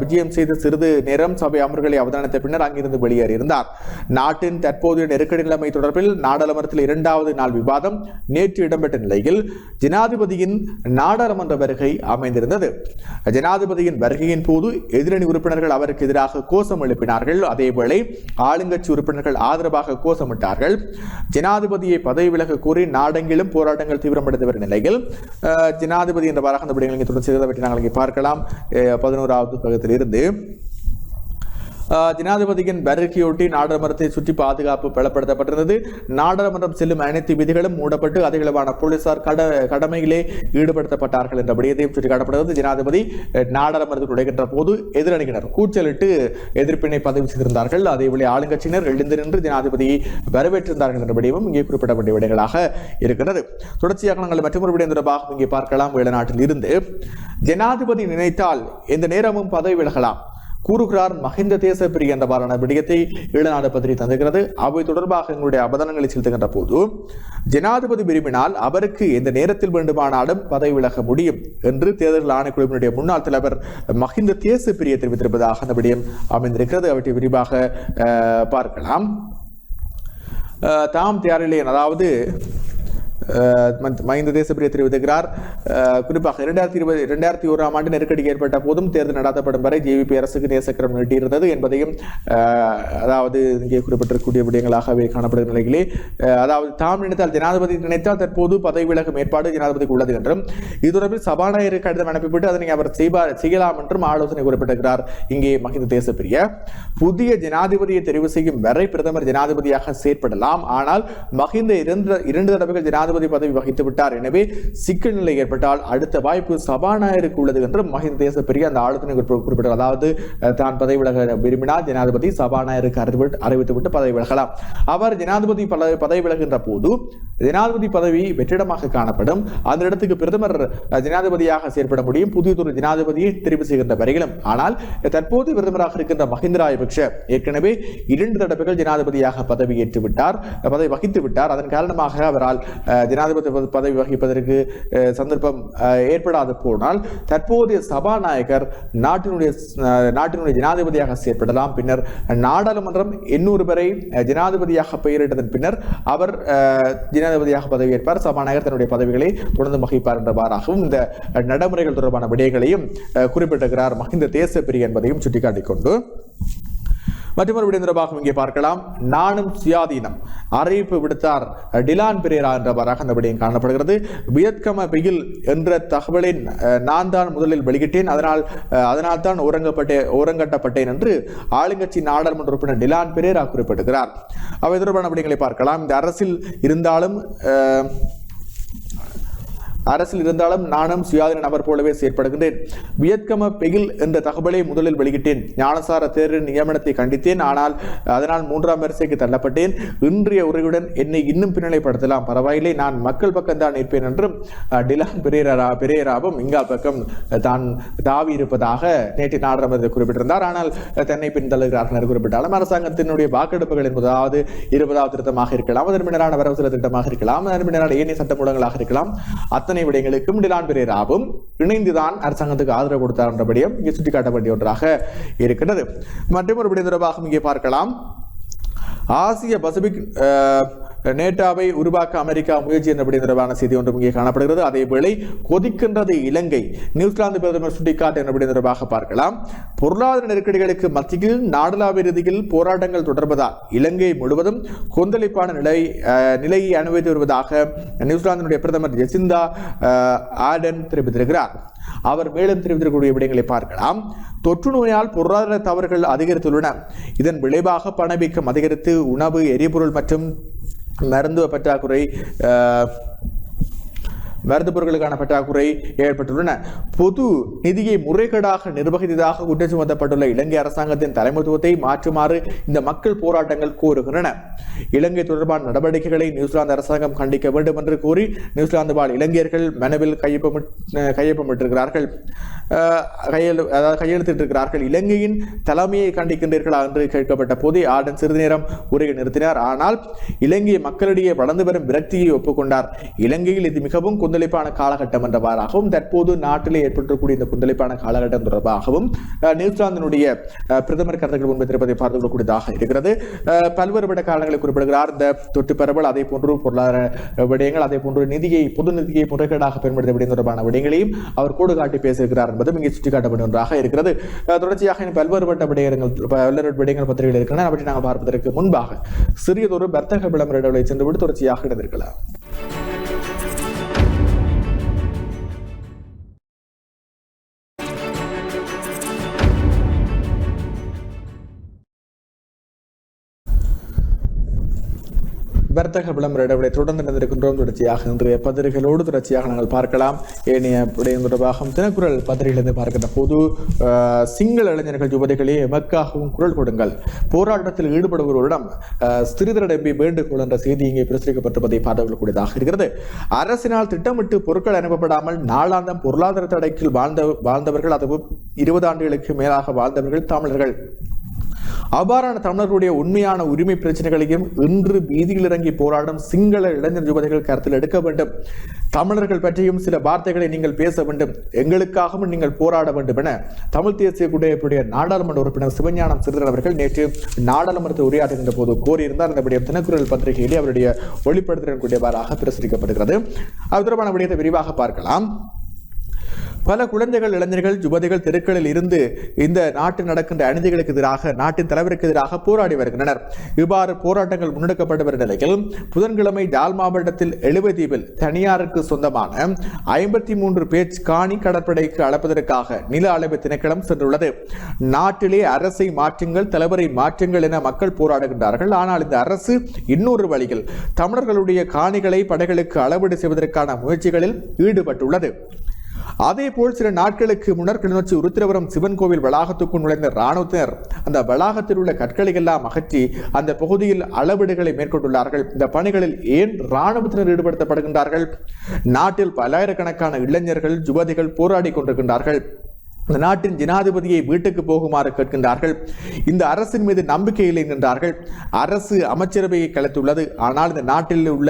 விஜயம் செய்த சிறிது நேரம் சபை அமர்வுகளை அவதானித்த பின்னர் அங்கிருந்து வெளியேறியிருந்தார். நாட்டின் தற்போதைய நெருக்கடி நிலைமை தொடர்பில் நாடாளுமன்றத்தில் 2வது நாள் விவாதம் நேற்று இடம்பெற்ற நிலையில் ஜனாதிபதியின் நாடாளுமன்ற வருகை அமைந்திருந்தது. ஜனாதிபதியின் வருகையின் போது எதிரணி உறுப்பினர்கள் அவருக்கு எதிராக கோஷம் எழுப்பினார். அதேவேளை ஆளுங்கட்சி உறுப்பினர்கள் ஆதரவாக கோஷமிட்டார்கள். ஜனாதிபதியை பதவி விலக கோரி நாடெங்கிலும் போராட்டங்கள் தீவிரமடைந்து வரும் நிலையில் ஜனாதிபதி என்ற அந்த விடயங்களை தொடர்ந்து செய்தவற்றை நாங்கள் இங்கே பார்க்கலாம். 11வது பக்கத்தில் இருந்து ஜனாதிபதியின் வருகையொட்டி நாடாளுமன்றத்தை சுற்றி பாதுகாப்பு பலப்படுத்தப்பட்டிருந்தது. நாடாளுமன்றம் செல்லும் அனைத்து விதிகளும் மூடப்பட்டு அதிகளவான போலீசார் கடமையிலே ஈடுபடுத்தப்பட்டார்கள் என்ற விடயத்தையும் சுட்டிக்காட்டப்படுகிறது. ஜனாதிபதி நாடாளுமன்றத்தில் நுழைகின்ற போது எதிரணியினர் கூச்சலிட்டு எதிர்ப்பினை பதிவு செய்திருந்தார்கள். அதேவேளை ஆளுங்கட்சியினர் எழுந்து நின்று ஜனாதிபதியை வரவேற்றிருந்தார்கள் என்ற விடயமும் இங்கே குறிப்பிட வேண்டிய விடயங்களாக இருக்கிறது. தொடர்ச்சியாக நாங்கள் மற்றொரு விடயம் தொடர்பாக இங்கே பார்க்கலாம். ஈழநாட்டில் இருந்து ஜனாதிபதி நினைத்தால் எந்த நேரமும் பதவி விலகலாம் கூறுகிறார் மஹிந்த தேசப்பிரிய என்றவாறான விடயத்தை ஈழநாடு பத்திரிகை தந்திருக்கிறது. அவை தொடர்பாக எங்களுடைய அவதானங்களை செலுத்துகின்ற போது ஜனாதிபதி விரும்பினால் அவருக்கு எந்த நேரத்தில் வேண்டுமானாலும் பதவி விலக முடியும் என்று தேர்தல் ஆணைக்குழுவினுடைய முன்னாள் தலைவர் மஹிந்த தேசப்பிரிய தெரிவித்திருப்பதாக அந்த விடயம் அமைந்திருக்கிறது. அவற்றை விரிவாக பார்க்கலாம். தாம் தயாரிலே அதாவது மஹிந்த தேசப்பிரிய தெரிவித்திருக்கிறார். குறிப்பாக 2021ஆம் ஆண்டு நெருக்கடி ஏற்பட்ட போதும் தேர்தல் நடத்தப்படும் வரை ஜேவிபி அரசுக்கு நேசக்கரம் நீட்டியிருந்தது என்பதையும் அதாவது இங்கே குறிப்பிட்டிருக்கக்கூடிய விடயங்களாகவே காணப்படுகிற நிலையிலே அதாவது தாம் நினைத்தால் ஜனாதிபதி நினைத்தால் தற்போது பதவி விலகும் ஏற்பாடு ஜனாதிபதிக்கு உள்ளது என்றும் இது தொடர்பில் சபாநாயகர் கடிதம் அனுப்பிவிட்டு அதனை அவர் செய்யலாம் என்றும் ஆலோசனை குறிப்பிட்டிருக்கிறார். இங்கே மஹிந்த தேசப்பிரிய புதிய ஜனாதிபதியை தெரிவு செய்யும் வரை பிரதமர் ஜனாதிபதியாக செயற்படலாம். ஆனால் மஹிந்த 2 தடவைகள் ஜனாதிபதி பதவி வகித்து விட்டார். எனவே சிக்கல் நிலை ஏற்பட்டால் அடுத்த வாய்ப்பு சபாநாயகருக்கு உள்ளது என்று மஹிந்த தேசப்பிரிய அந்த ஆலோசனை குறிப்பிட்டார். அதாவது தான் பதவி விலக விரும்பினால் ஜனாதிபதி சபாநாயகருக்கு அறிவித்துவிட்டு பதவி விலகலாம். அவர் ஜனாதிபதி பதவி விலகின்ற போது ஜனாதிபதி பதவி வெற்றிடமாக காணப்படும். அந்த இடத்துக்கு பிரதமர் ஜனாதிபதியாக செயற்பட முடியும் புதியதொரு ஜனாதிபதியை தெரிவு செய்கின்ற வரையிலும். ஆனால் தற்போது பிரதமராக இருக்கின்ற மஹிந்த ராஜபக்ஷ ஏற்கனவே 2 தடவைகள் ஜனாதிபதியாக பதவி வகித்து விட்டார். அதன் காரணமாக அவரால் ஜனாதிபதி பதவி வகிப்பதற்கு சந்தர்ப்பம் ஏற்படாது போனால் தற்போதைய சபாநாயகர் நாட்டினுடைய ஜனாதிபதியாக செயற்படலாம். பின்னர் நாடாளுமன்றம் 800 பேரை ஜனாதிபதியாக பெயரிட்டதன் பின்னர் அவர் ஜனாதிபதியாக பதவியேற்பார். சபாநாயகர் தன்னுடைய பதவிகளை தொடர்ந்து வகிப்பார் என்றவாறாகவும் இந்த நடைமுறைகள் தொடர்பான விடயங்களையும் குறிப்பிட்டிருக்கிறார் மஹிந்த தேசப்பிரிய என்பதையும் சுட்டிக்காட்டிக் கொண்டு மற்றொரு விடயம் தொடர்பாக இங்கே பார்க்கலாம். நானும் சுயாதீனம் அறிவிப்பு விடுத்தார் டிலான் பெரேரா என்றவாறாக அந்த விடயம் காணப்படுகிறது. வியட்கம பிகில் என்ற தகவலை நான் தான் முதலில் வெளியிட்டேன், அதனால் தான் ஓரங்கட்டப்பட்டேன் என்று ஆளுங்கட்சி நாடாளுமன்ற உறுப்பினர் டிலான் பெரேரா குறிப்பிடுகிறார். அவை தொடர்பான விடயங்களை பார்க்கலாம். இந்த அரசில் இருந்தாலும் அரசில் இருந்தாலும் நானும் சுயாதீன நபர் போலவே செயற்படுகின்றேன். வியட்கம பெகில் என்ற தகவலை முதலில் வெளியிட்டேன். ஞானசார தேர்தலின் நியமனத்தை கண்டித்தேன். ஆனால் அதனால் 3ஆம் வரிசைக்கு தள்ளப்பட்டேன். இன்றைய உரையுடன் என்னை இன்னும் பின்னணிப்படுத்தலாம், பரவாயில்லை, நான் மக்கள் பக்கம் தான் இருப்பேன் என்றும் டிலான் பெரேராவும் இங்கால் பக்கம் தான் தாவி இருப்பதாக நேற்று நாடாளுமன்றத்தில் குறிப்பிட்டிருந்தார். ஆனால் தன்னை பின்தள்ளுகிறார்கள் என்று குறிப்பிட்டாலும் அரசாங்கத்தினுடைய வாக்கெடுப்புகள் என்பதாவது 20வது திருத்தமாக இருக்கலாம், அதன் பின்னரான வரவு செலவு திட்டமாக இருக்கலாம், அதன் பின்னரான ஏனைய சட்டமூலங்களாக இருக்கலாம். அத்தனை விடயங்களுக்கும் டிலான் பெரேராவும் இணைந்துதான் அரசாங்கத்துக்கு ஆதரவு கொடுத்தார் என்றபடியும் இங்கே சுட்டிக்காட்ட வேண்டிய ஒன்றாக இருக்கிறது. மற்றும் ஒரு விடயம் தொடர்பாக இங்கே பார்க்கலாம். ஆசிய பசிபிக் நேட்டாவை உருவாக்க அமெரிக்கா முயற்சி என்றபடி தொடர்பான செய்தி ஒன்றும் இங்கே காணப்படுகிறது. அதேவேளை கொதிக்கின்றது இலங்கை, நியூசிலாந்து பிரதமர் சுட்டிக்காட்டு என்பதை தொடர்பாக பார்க்கலாம். பொருளாதார நெருக்கடிகளுக்கு மத்தியில் நாடளாவிய ரீதியில் போராட்டங்கள் தொடர்வதால் இலங்கை முழுவதும் கொந்தளிப்பான நிலையை அனுபவித்து வருவதாக நியூசிலாந்தினுடைய பிரதமர் ஜெசிந்தா ஆர்டன் தெரிவித்திருக்கிறார். அவர் மேலும் தெரிவித்திருக்கக்கூடிய விடயங்களை பார்க்கலாம். தொற்று நோயால் பொருளாதார தவறுகள் அதிகரித்துள்ளன. இதன் விளைவாக பணவீக்கம் அதிகரித்து உணவு, எரிபொருள் மற்றும் மருந்து பொருட்களுக்கான பற்றாக்குறை ஏற்பட்டுள்ளன. பொது நிதியை முறைகேடாக நிர்வகித்ததாக குற்றம் சுமத்தப்பட்டுள்ள இலங்கை அரசாங்கத்தின் தலைமைத்துவத்தை மாற்றுமாறு இந்த மக்கள் போராட்டங்கள் கோருகின்றன. இலங்கை தொடர்பான நடவடிக்கைகளை நியூசிலாந்து அரசாங்கம் கண்டிக்க வேண்டும் என்று கூறி நியூசிலாந்து வாழ் இலங்கையர்கள் மனுவில் கையெழுத்திட்டிருக்கிறார்கள். இலங்கையின் தலைமையை கண்டிக்கின்றீர்களா என்று கேட்கப்பட்ட போது ஆர்டன் சிறிது நேரம் உரையை நிறுத்தினார். ஆனால் இலங்கை மக்களிடையே வளர்ந்து வரும் விரக்தியை ஒப்புக்கொண்டார். இலங்கையில் இது மிகவும் கொந்தளிப்பான காலகட்டம் என்றவாறாகவும் தற்போது நாட்டிலே ஏற்பட்டிருக்கக்கூடிய இந்த கொந்தளிப்பான காலகட்டம் தொடர்பாகவும் நியூசிலாந்தினுடைய பிரதமர் கருத்துக்கள் முன்வைத்திருப்பதை பார்த்துக் கொள்ளக்கூடியதாக இருக்கிறது. பல்வேறு விட காரணங்களை குறிப்பிடுகிறார். இந்த தொற்று பரவல், அதே போன்று பொருளாதார விடயங்கள், அதே போன்று பொது நிதியை முறைகேடாக பயன்படுத்த விடயம் தொடர்பான விடயங்களையும் அவர் கோடு காட்டி பேசியிருக்கிறார் என்பதும் இங்கே சுட்டிக்காட்டப்படும் ஒன்றாக இருக்கிறது. தொடர்ச்சியாக பல்வேறு விடயங்கள் பத்திரிகைகள் இருக்கின்றன. அவற்றை நாங்கள் பார்ப்பதற்கு முன்பாக சிறியதொரு வர்த்தக விளம்பர இடைவெளியை சென்றுவிட்டு தொடர்ச்சியாக இணைந்திருக்கலாம். வர்த்தக விளம்பர இடைவெளி தொடர்ந்து நடந்திருக்கின்றோம். தொடர்ச்சியாக இன்றைய பத்திரிகைகளோடு தொடர்ச்சியாக நாங்கள் பார்க்கலாம். ஏனைய விடயம் தொடர்பாக தினக்குரல் பத்திரிகையிலிருந்து பார்க்கின்ற போது சிங்கள இளைஞர்கள் யுவதிகளே எமக்காகவும் குரல் கொடுங்கள், போராட்டத்தில் ஈடுபடுபவர்களிடம் ஸ்ரீதரன் எம்பி வேண்டுகோள் என்ற செய்தி இங்கே பிரசுரிக்கப்பட்டிருப்பதை பார்க்கக்கூடியதாக இருக்கிறது. அரசினால் திட்டமிட்டு பொருட்கள் அனுப்பப்படாமல் நாளாந்தம் பொருளாதார தடைக்கு வாழ்ந்தவர்கள், அதுவும் 20 ஆண்டுகளுக்கு மேலாக வாழ்ந்தவர்கள் தமிழர்கள். அவ்வாறான தமிழர்களுடைய உண்மையான உரிமை பிரச்சனைகளையும் இன்று வீதியில் இறங்கி போராடும் சிங்கள இளைஞர் யுவதிகள் கருத்தில் எடுக்க வேண்டும். தமிழர்கள் பற்றியும் சில வார்த்தைகளை நீங்கள் பேச வேண்டும், எங்களுக்காகவும் நீங்கள் போராட வேண்டும் என தமிழ் தேசிய கூட்டமைப்புடைய நாடாளுமன்ற உறுப்பினர் சிவஞானம் ஸ்ரீதரன் அவர்கள் நேற்று நாடாளுமன்றத்தில் உரையாற்றுகின்ற போது கோரியிருந்தார். அந்த விடயம் தினக்குரல் பத்திரிகையிலே அவருடைய ஒளிப்படுத்தக்கூடியவாறாக பிரசுரிக்கப்படுகிறது. அது தொடர்பான விடயத்தை விரிவாக பார்க்கலாம். பல குழந்தைகள், இளைஞர்கள், யுவதிகள் தெருக்களில் இருந்து இந்த நாட்டில் நடக்கின்ற அநீதிகளுக்கு எதிராக, நாட்டின் தலைவருக்கு எதிராக போராடி வருகின்றனர். இவ்வாறு போராட்டங்கள் முன்னெடுக்கப்பட்டு வரும் நிலையில் புதன்கிழமை யாழ் மாவட்டத்தில் எழுவதீவில் தனியாருக்கு சொந்தமான 53 பேஜ் காணி கடற்படைக்கு அளப்பதற்காக நில அளவு திணைக்களம் சென்றுள்ளது. நாட்டிலே அரசை மாற்றுங்கள், தலைவரை மாற்றுங்கள் என மக்கள் போராடுகின்றார்கள். ஆனால் இந்த அரசு இன்னொரு வழியில் தமிழர்களுடைய காணிகளை படைகளுக்கு அளவீடு செய்வதற்கான முயற்சிகளில் ஈடுபட்டுள்ளது. அதேபோல் சில நாட்களுக்கு முன்னர் கிளிநொச்சி உருத்திரபுரம் சிவன் கோவில் வளாகத்துக்குள் நுழைந்த இராணுவத்தினர் அந்த வளாகத்தில் உள்ள கற்களை எல்லாம் அகற்றி அந்த பகுதியில் அளவீடுகளை மேற்கொண்டுள்ளார்கள். இந்த பணிகளில் ஏன் இராணுவத்தினர் ஈடுபடுத்தப்படுகின்றார்கள்? நாட்டில் பல்லாயிரக்கணக்கான இளைஞர்கள், யுவதிகள் போராடி கொண்டிருக்கின்றார்கள். இந்த நாட்டின் ஜனாதிபதியை வீட்டுக்கு போகுமாறு கேட்கின்றார்கள். இந்த அரசின் மீது நம்பிக்கை இல்லை என்கின்றார்கள். அரசு அமைச்சரவையை கலைத்துள்ளது. ஆனால் இந்த நாட்டில் உள்ள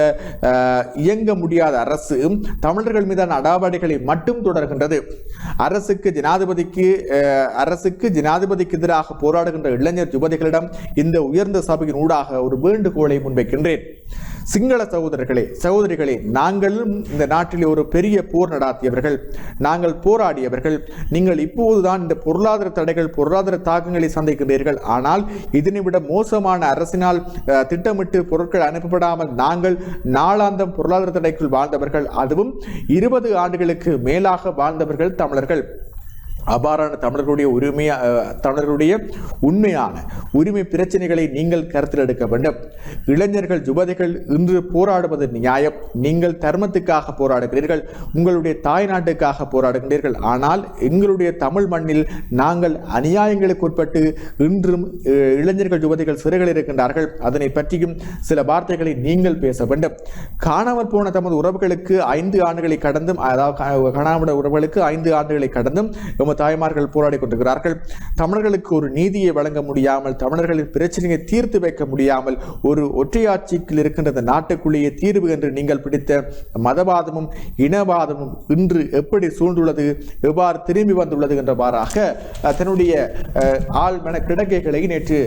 இயங்க முடியாத அரசு தமிழர்கள் மீதான நடவடிக்கைகளை மட்டும் தொடர்கின்றது. அரசுக்கு ஜனாதிபதிக்கு எதிராக போராடுகின்ற இளைஞர் யுவதிகளிடம் இந்த உயர்ந்த சபையின் ஊடாக ஒரு வேண்டுகோளை முன்வைக்கின்றேன். சிங்கள சகோதரிகளே, நாங்களும் இந்த நாட்டில் ஒரு பெரிய போர் நடாத்தியவர்கள், நாங்கள் போராடியவர்கள். நீங்கள் இப்போதுதான் இந்த பொருளாதார தடைகள், பொருளாதார தாக்கங்களை சந்திக்கின்றீர்கள். ஆனால் இதனை விட மோசமான அரசினால் திட்டமிட்டு பொருட்கள் அனுப்பப்படாமல் நாங்கள் நாளாந்தம் பொருளாதார தடைக்குள் வாழ்ந்தவர்கள், அதுவும் 20 ஆண்டுகளுக்கு மேலாக வாழ்ந்தவர்கள் தமிழர்கள். அவ்வாறான தமிழர்களுடைய உண்மையான உரிமை பிரச்சனைகளை நீங்கள் கருத்தில் எடுக்க வேண்டும். இளைஞர்கள் யுவதிகள் இன்று போராடுவது நியாயம். நீங்கள் தர்மத்துக்காக போராடுகிறீர்கள், உங்களுடைய தாய் நாட்டுக்காக போராடுகிறீர்கள். ஆனால் எங்களுடைய தமிழ் மண்ணில் நாங்கள் அநியாயங்களுக்கு உட்பட்டு இன்றும் இளைஞர்கள் யுவதிகள் சிறைகள் இருக்கின்றார்கள். அதனை பற்றியும் சில வார்த்தைகளை நீங்கள் பேச வேண்டும். காணாமல் போன தமது உறவுகளுக்கு 5 ஆண்டுகளை கடந்தும், அதாவது காணாமல் உறவுகளுக்கு 5 ஆண்டுகளை கடந்தும் தாய்மார்கள் போராடி கொண்டிருக்கிறார்கள். தமிழர்களுக்கு ஒரு நீதியை வழங்க முடியாமல், தமிழர்களின் பிரச்சனையை தீர்த்து வைக்க முடியாமல், ஒரு ஒற்றையாட்சியில் இருக்கின்ற இந்த நாட்டுக்குள்ளேயே தீர்வு என்று நீங்கள் பிடித்த மதவாதமும் இனவாதமும் இன்று எப்படி சூழ்ந்துள்ளது, எவ்வாறு திரும்பி வந்துள்ளது என்றவாறாக தன்னுடைய ஆழ்மன கிடக்கைகளை நேற்று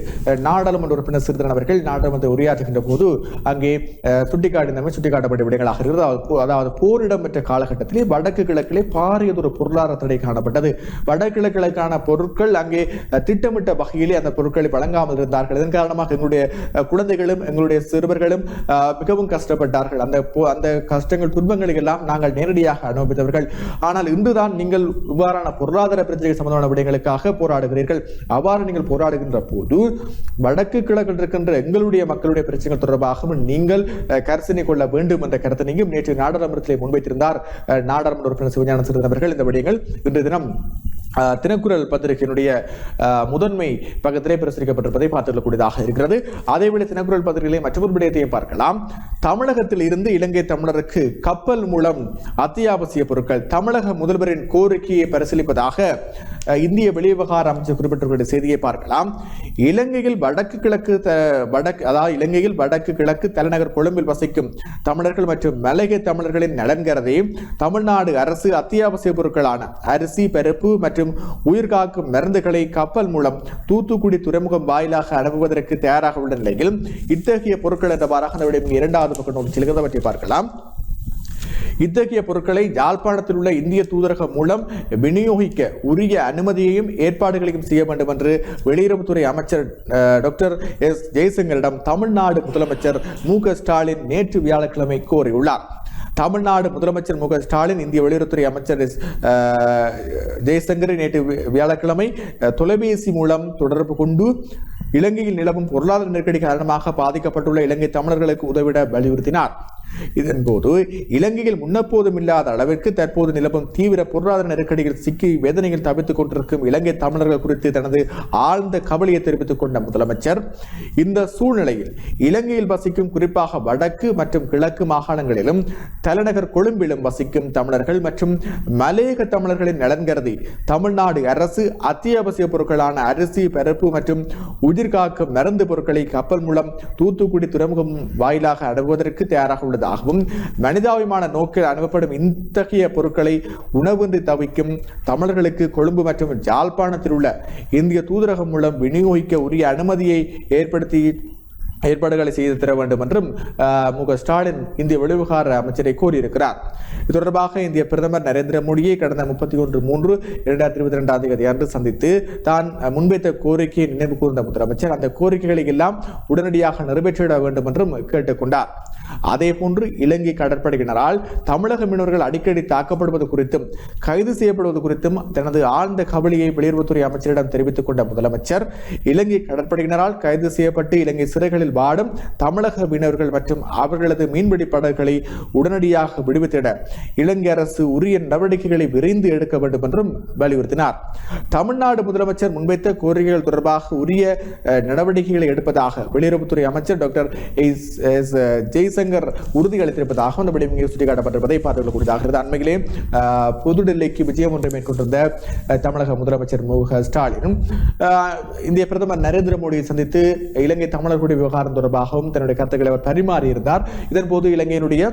நாடாளுமன்ற உறுப்பினர் சிறிதரன் அவர்கள் நாடாளுமன்ற உரையாற்றுகின்ற போது அங்கே சுட்டிக்காட்டப்பட்ட விடயங்களாக இருக்கிறது. அதாவது போரிடம் பெற்ற காலகட்டத்திலே வடக்கு கிழக்கிலே பாரியதொரு பொருளாதார தடை காணப்பட்டது. வடகிழக்கிற்கான பொருட்கள் அங்கே திட்டமிட்ட வகையிலே அந்த பொருட்களை வழங்காமல் இருந்தார்கள். இதன் காரணமாக எங்களுடைய குழந்தைகளும் எங்களுடைய சிறுவர்களும் மிகவும் கஷ்டப்பட்டார்கள். அந்த கஷ்டங்கள் துன்பங்களை எல்லாம் நாங்கள் நேரடியாக அனுபவித்தவர்கள். ஆனால் இன்றுதான் நீங்கள் இவ்வாறான பொருளாதார பிரச்சனை சம்பந்தமான விடயங்களுக்காக போராடுகிறீர்கள். அவ்வாறு நீங்கள் போராடுகின்ற போது வடக்கு கிழக்கில் இருக்கின்ற எங்களுடைய மக்களுடைய பிரச்சனைகள் தொடர்பாகவும் நீங்கள் கரிசனை கொள்ள வேண்டும் என்ற கருத்தினையும் நேற்று நாடாளுமன்றத்திலே முன்வைத்திருந்தார் நாடாளுமன்ற உறுப்பினர் சிவஞானம் சிறிதரன் அவர்கள். இந்த விடயங்கள் இன்று தினம் தினக்குரல் பத்திரிகையினுடைய முதன்மை பக்கத்திலே பிரசுரிக்கப்பட்டிருப்பதை பார்த்துக்கக்கூடியதாக இருக்கிறது. அதேவேளை தினக்குரல் பத்திரிகையிலே மற்றொரு விடயத்தையும் பார்க்கலாம். தமிழகத்தில் இருந்து இலங்கை தமிழருக்கு கப்பல் மூலம் அத்தியாவசிய பொருட்கள், தமிழக முதல்வரின் கோரிக்கையை பரிசீலிப்பதாக இந்திய வெளிவிவகார அமைச்சர் குறிப்பிட்டிருக்கிற செய்தியை பார்க்கலாம். இலங்கையில் வடக்கு கிழக்கு தலைநகர் கொழும்பில் வசிக்கும் தமிழர்கள் மற்றும் மலைய தமிழர்களின் நலன் கருதி தமிழ்நாடு அரசு அத்தியாவசிய பொருட்களான அரிசி, பருப்பு மற்றும் உயிர்காக்கும் மருந்துகளை கப்பல் மூலம் தூத்துக்குடி துறைமுகம் வாயிலாக அனுப்புவதற்கு தயாராக உள்ள நிலையில் இத்தகைய பொருட்கள் என்றவாறாக இரண்டாவது பக்கம் செல்கிறத பற்றி பார்க்கலாம். இத்தகைய பொருட்களை யாழ்ப்பாணத்தில் உள்ள இந்திய தூதரகம் மூலம் விநியோகிக்க உரிய அனுமதியையும் ஏற்பாடுகளையும் செய்ய வேண்டும் என்று வெளியுறவுத்துறை அமைச்சர் டாக்டர் எஸ் ஜெய்சங்கரிடம் தமிழ்நாடு முதலமைச்சர் மு.க. ஸ்டாலின் நேற்று வியாழக்கிழமை கோரியுள்ளார். தமிழ்நாடு முதலமைச்சர் மு.க. ஸ்டாலின் இந்திய வெளியுறவுத்துறை அமைச்சர் ஜெய்சங்கரை நேற்று வியாழக்கிழமை தொலைபேசி மூலம் தொடர்பு கொண்டு இலங்கையில் நிலவும் பொருளாதார நெருக்கடி காரணமாக பாதிக்கப்பட்டுள்ள இலங்கை தமிழர்களுக்கு உதவிட வலியுறுத்தினார். இதன்போது இலங்கையில் முன்னெப்போதும் இல்லாத அளவிற்கு தற்போது நிலவும் தீவிர பொருளாதார நெருக்கடியில் சிக்கி வேதனையில் தவித்துக் கொண்டிருக்கும் இலங்கை தமிழர்கள் குறித்து தனது ஆழ்ந்த கவலையை தெரிவித்துக் கொண்ட முதலமைச்சர், இந்த சூழ்நிலையில் இலங்கையில் வசிக்கும் குறிப்பாக வடக்கு மற்றும் கிழக்கு மாகாணங்களிலும் தலைநகர் கொழும்பிலும் வசிக்கும் தமிழர்கள் மற்றும் மலையக தமிழர்களின் நலன் கருதி தமிழ்நாடு அரசு அத்தியாவசிய பொருட்களான அரிசி, பருப்பு மற்றும் உயிர்காக்கும் மருந்து பொருட்களை கப்பல் மூலம் தூத்துக்குடி துறைமுகம் வாயிலாக அனுப்புவதற்கு தயாராக உள்ளது. மனிதாபிமான நோக்கில் அனுப்பப்படும் இத்தகைய பொருட்களை உணவின்றி தவிக்கும் தமிழர்களுக்கு கொழும்பு மற்றும் யாழ்ப்பாணத்தில் உள்ள இந்திய தூதரகம் மூலம் விநியோகிக்க உரிய அனுமதியை ஏற்பாடுகளை செய்து தர வேண்டும் என்றும் மு.க. ஸ்டாலின் இந்திய வெளிவிவகார அமைச்சரை கோரியிருக்கிறார். இது தொடர்பாக இந்திய பிரதமர் நரேந்திர மோடியை கடந்த 31/3/2022 அன்று சந்தித்து தான் முன்வைத்த கோரிக்கையை நினைவு கூர்ந்த முதலமைச்சர் அந்த கோரிக்கைகளை எல்லாம் உடனடியாக நிறைவேற்றிட வேண்டும் என்றும் கேட்டுக்கொண்டார். அதே போன்று இலங்கை கடற்படையினரால் தமிழக மீனவர்கள் அடிக்கடி தாக்கப்படுவது குறித்தும் கைது செய்யப்படுவது குறித்தும் தனது ஆழ்ந்த கவலையை வெளியுறவுத்துறை அமைச்சரிடம் தெரிவித்துக் கொண்ட முதலமைச்சர், இலங்கை கடற்படையினரால் கைது செய்யப்பட்டு இலங்கை சிறைகளில் வாடும் தமிழக மீனவர்கள் மற்றும் அவர்களது மீன்பிடி படகுகளை உடனடியாக விடுவித்திட இலங்கை அரசு உரிய நடவடிக்கைகளை விரைந்து எடுக்க வேண்டும் என்றும் வலியுறுத்தினார். தமிழ்நாடு முதலமைச்சர் முன்வைத்த கோரிக்கைகள் தொடர்பாக உரிய நடவடிக்கைகளை எடுப்பதாக வெளியுறவுத்துறை அமைச்சர் டாக்டர் எஸ் ஜெய்சங்கர் உறுதியளித்திருப்பதாக அந்த விடயம் சுட்டிக்காட்டப்பட்டிருப்பதை பார்த்துக்கொள்ளக்கூடியதாக. அண்மையிலே புதுடெல்லிக்கு விஜயம் ஒன்றை மேற்கொண்டிருந்த தமிழக முதலமைச்சர் மு.க. ஸ்டாலினும் இந்திய பிரதமர் நரேந்திர மோடியை சந்தித்து இலங்கை தமிழர்களுடைய விவகாரம் தொடர்பாகவும் தன்னுடைய கருத்துக்களை அவர் பரிமாறியிருந்தார். இதன்போது இலங்கையினுடைய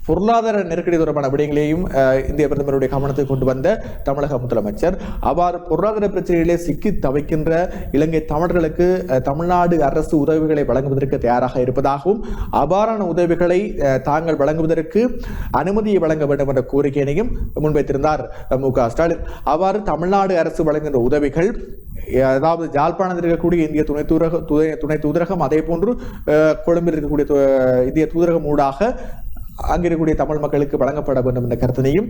பொருளாதார நெருக்கடி தொடர்பான விடயங்களையும் இந்திய பிரதமருடைய கவனத்தை கொண்டு வந்த தமிழக முதலமைச்சர், அவ்வாறு பொருளாதார பிரச்சனைகளிலே சிக்கி தவிக்கின்ற இலங்கை தமிழர்களுக்கு தமிழ்நாடு அரசு உதவிகளை வழங்குவதற்கு தயாராக இருப்பதாகவும் அவ்வாறான உதவிகளை தாங்கள் வழங்குவதற்கு அனுமதியை வழங்க வேண்டும் என்ற கோரிக்கையினையும் முன்வைத்திருந்தார் மு.க. ஸ்டாலின். அவ்வாறு தமிழ்நாடு அரசு வழங்குகின்ற உதவிகள், அதாவது யாழ்ப்பாணத்தில் இருக்கக்கூடிய இந்திய துணை தூதரகம், அதே போன்று கொழும்பில் இருக்கக்கூடிய இந்திய தூதரகம் ஊடாக அங்கிருக்கக்கூடிய தமிழ் மக்களுக்கு வழங்கப்பட வேண்டும் என்ற கருத்தினையும்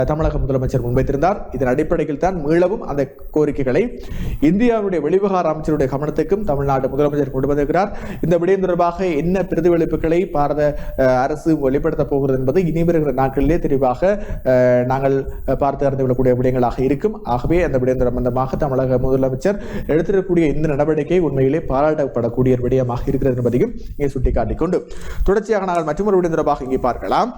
தமிழக முதலமைச்சர் முன்வைத்திருந்தார். இதன் அடிப்படையில் தான் மீளவும் அந்த கோரிக்கைகளை இந்தியாவுடைய வெளிவிவகார அமைச்சருடைய கவனத்துக்கும் தமிழ்நாடு முதலமைச்சர் கொண்டு வந்திருக்கிறார். இந்த விடயம் தொடர்பாக என்ன பிரதிபலிப்புகளை பாரத அரசு வெளிப்படுத்தப் போகிறது என்பது இனி வருகிற நாட்களிலே தெளிவாக நாங்கள் பார்த்து அறிந்து கொள்ளக்கூடிய விடயங்களாக இருக்கும். ஆகவே அந்த விடயம் சம்பந்தமாக தமிழக முதலமைச்சர் எடுத்திருக்கக்கூடிய இந்த நடவடிக்கை உண்மையிலே பாராட்டப்படக்கூடிய விடயமாக இருக்கிறது என்பதையும் இங்கே சுட்டிக்காட்டிக் கொண்டு தொடர்ச்சியாக நாங்கள் மற்றொரு விடயம் தொடர்பாக இங்கே பார்க்கலாம்.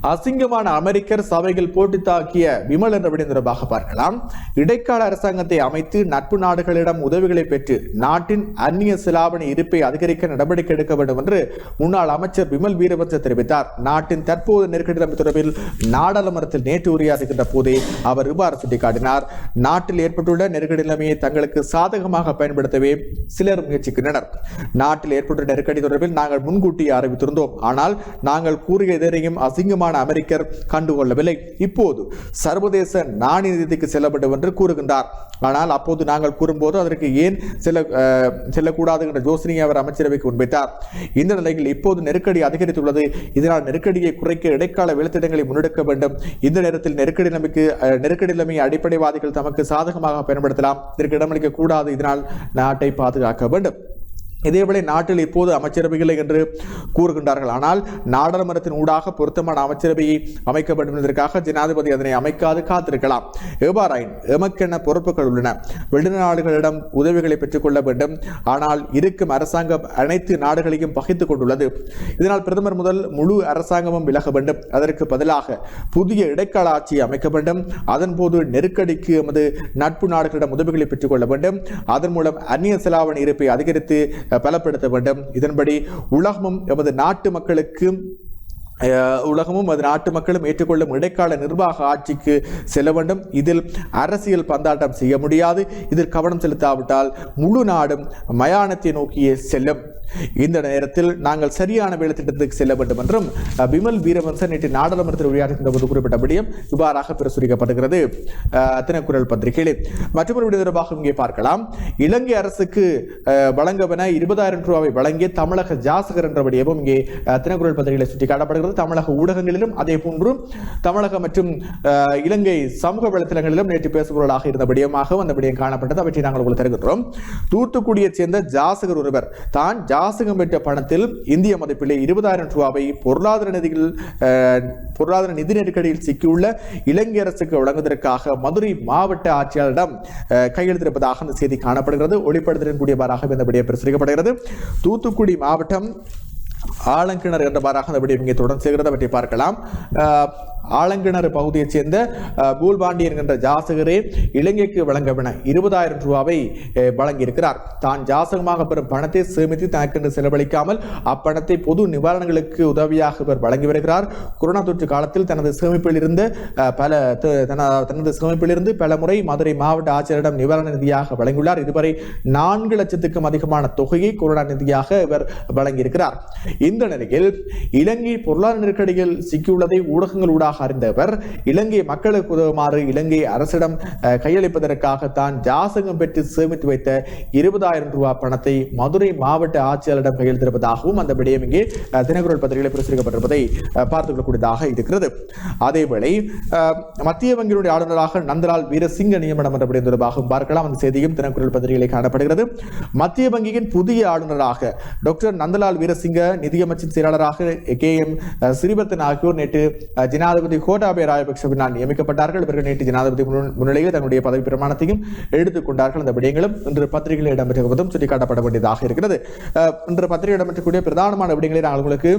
அசிங்கமான அமெரிக்கர் சபையில் போட்டு தாக்கிய விமல் என்ற விடயம் தொடர்பாக பார்க்கலாம். இடைக்கால அரசாங்கத்தை அமைத்து நட்பு நாடுகளிடம் உதவிகளை பெற்று நாட்டின் அந்நிய செலாவணி இருப்பை அதிகரிக்க நடவடிக்கை எடுக்க வேண்டும் என்று முன்னாள் அமைச்சர் விமல் வீரவன்ச தெரிவித்தார். நாட்டின் தற்போது நெருக்கடி நிலைமை தொடர்பில் நாடாளுமன்றத்தில் நேற்று உரையாற்றுகின்ற போதே அவர் இவ்வாறு சுட்டிக்காட்டினார். நாட்டில் ஏற்பட்டுள்ள நெருக்கடி நிலைமையை தங்களுக்கு சாதகமாக பயன்படுத்தவே சிலர் முயற்சிக்கின்றனர். நாட்டில் ஏற்பட்டுள்ள நெருக்கடி தொடர்பில் நாங்கள் முன்கூட்டியே அறிவித்திருந்தோம். ஆனால் நாங்கள் கூறிய எதிரையும் அசிங்கமான அமெரிக்கர் கண்டுகொள்ளவில்லை. இப்போது சர்வதேச நாணய நிதியத்துக்கு செல்லப்படும் என்று கூறுகின்றார். ஆனால் அப்போது நாங்கள் கூறும்போது அதற்கு ஏன் செல்லக்கூடாது என்ற யோசனையை அவர் அமைச்சரவைக்கு முன்வைத்தார். இந்த நிலையில் இப்போது நெருக்கடி அதிகரித்துள்ளது. இதனால் நெருக்கடியை குறைக்க இடைக்கால வேலைத்திட்டங்களை முன்னெடுக்க வேண்டும். இந்த நேரத்தில் நெருக்கடி நிலைமையை அடிப்படைவாதிகள் தமக்கு சாதகமாக பயன்படுத்தலாம். இதற்கு இடமளிக்க கூடாது. இதனால் நாட்டை பாதுகாக்க வேண்டும். இதேவேளை நாட்டில் இப்போது அமைச்சரவை இல்லை என்று கூறுகின்றார்கள். ஆனால் நாடாளுமன்றத்தின் ஊடாக பொருத்தமான அமைச்சரவையை அமைக்க வேண்டும் என்பதற்காக ஜனாதிபதி அதனை அமைக்காது காத்திருக்கலாம். எவ்வாறாயின் எமக்கென பொறுப்புகள் உள்ளன. வெளிநாடுகளிடம் உதவிகளை பெற்றுக் கொள்ள வேண்டும். ஆனால் இருக்கும் அரசாங்கம் அனைத்து நாடுகளையும் பகிர்ந்து கொண்டுள்ளது. இதனால் பிரதமர் முதல் முழு அரசாங்கமும் விலக வேண்டும். அதற்கு பதிலாக புதிய இடைக்கால ஆட்சியை அமைக்க வேண்டும். அதன் போது நெருக்கடிக்கு எமது நட்பு நாடுகளிடம் உதவிகளை பெற்றுக் கொள்ள வேண்டும். அதன் மூலம் அந்நிய செலாவணி இருப்பை அதிகரித்து பலப்படுத்த வேண்டும். இதன்படி உலகமும் எமது நாட்டு மக்களும் ஏற்றுக்கொள்ளும் இடைக்கால நிர்வாக ஆட்சிக்கு செல்ல வேண்டும். இதில் அரசியல் பந்தாட்டம் செய்ய முடியாது. இதில் கவனம் செலுத்தாவிட்டால் முழு நாடும் மயானத்தை நோக்கியே செல்லும். இந்த நேரத்தில் நாங்கள் சரியான வேலை திட்டத்துக்கு செல்ல வேண்டும் என்றும் விமல் வீரவன்சன் நேற்று நாடாளுமன்றத்தில் உரையாற்றுகின்ற போது குறிப்பிட்டபடியும் இவ்வாறாக பிரசுரிக்கப்படுகிறது தினக்குரல் பத்திரிகையில். மற்றொரு விடயம் தொடர்பாக இங்கே பார்க்கலாம். இலங்கை அரசுக்கு வழங்கவென 20,000 ரூபாவை வழங்கிய தமிழக ஜாசகர் என்ற விடயமும் இங்கே தினக்குரல் பத்திரிகையில் சுட்டிக்காட்டப்படுகிறது. தமிழக ஊடகங்களிலும் அதே போன்று தமிழக மற்றும் இலங்கை சமூக வலைத்தளங்களிலும் நேற்று பேசுபொருளாக இருந்த விடயமாகவும் அந்த விடயம் காணப்பட்டது. அவற்றை நாங்கள் உங்களுக்கு தருகின்றோம். தூத்துக்குடியைச் சேர்ந்த ஜாசகர் ஒருவர் தான் ஜாசகம் பெற்ற பணத்தில் இந்திய மதிப்பிலே 20,000 ரூபாவை பொருளாதார நிதி நெருக்கடியில் சிக்கியுள்ள இலங்கை அரசுக்கு வழங்குவதற்காக மதுரை மாவட்ட ஆட்சியாளரிடம் கையெழுத்திருப்பதாக அந்த செய்தி காணப்படுகிறது. ஒளிப்படத்தின் கூடியவாறாக இந்த விடயம் பிரசுரிக்கப்படுகிறது. தூத்துக்குடி மாவட்டம் ஆலங்கிணர் என்றவாறாக அந்த விடயம் இங்கே தொடர்ந்து செய்கிறது. அவற்றை பார்க்கலாம். ஆலங்கிணறு பகுதியைச் சேர்ந்த பூல்பாண்டி என்கின்ற ஜாசகரே இலங்கைக்கு வழங்கவென 20,000 ரூபாவை வழங்கியிருக்கிறார். தான் ஜாசகமாக பெறும் பணத்தை சேமித்து தனக்கென்று செலவழிக்காமல் அப்பணத்தை பொது நிவாரணங்களுக்கு உதவியாக இவர் வழங்கி வருகிறார். கொரோனா தொற்று காலத்தில் தனது சேமிப்பில் இருந்து பல முறை மதுரை மாவட்ட ஆட்சியரிடம் நிவாரண நிதியாக வழங்கியுள்ளார். இதுவரை 4 லட்சத்துக்கும் அதிகமான தொகையை கொரோனா நிதியாக இவர் வழங்கியிருக்கிறார். இந்த நிலையில் இலங்கை பொருளாதார நெருக்கடியில் சிக்கியுள்ளதை ஊடகங்கள் ஊடாக அறிந்தவர் இலங்கை மக்களுக்கு உதவுமாறு இலங்கை அரசிடம் கையளிப்பதற்காக தான் ஜாசகம் பெற்று சேமித்து வைத்த 20,000 ரூபாய் பணத்தை மதுரை மாவட்ட ஆட்சியாளரிடம் கையெழுத்திருப்பதாகவும் அந்த விடயம் இங்கே தினக்குரல் பத்திரிகையில் பிரசுரிக்கப்பட்டிருப்பதை பார்த்துக் கொள்ளக்கூடியதாக இருக்கிறது. அதேவேளை மத்திய வங்கியினுடைய ஆளுநராக நந்தலால் வீரசிங்க நியமனம் என்ற விடயம் தொடர்பாக பார்க்கலாம். அந்த செய்தியும் தினக்குரல் பத்திரிகையில் காணப்படுகிறது. மத்திய வங்கியின் புதிய ஆளுநராக டாக்டர் நந்தலால் வீரசிங்க, நிதியமைச்சின் செயலாளராக KM ஸ்ரீபத்தன் ஆகியோர் நேற்று ஜனாதிபதி கோட்டாபய ராஜபக்சவினால் நியமிக்கப்பட்டார்கள். இவர்கள் நேற்று ஜனாதிபதி முன்னிலையில் தன்னுடைய பதவி பிரமாணத்தையும் எடுத்துக் கொண்டார்கள். அந்த விடயங்களும் இன்று பத்திரிகையில் இடம்பெற்றுவதும் சுட்டிக்காட்டப்பட வேண்டியதாக இருக்கிறது. இன்று பத்திரிகை இடம்பெற்றக்கூடிய பிரதானமான விடயங்களை நாங்கள் உங்களுக்கு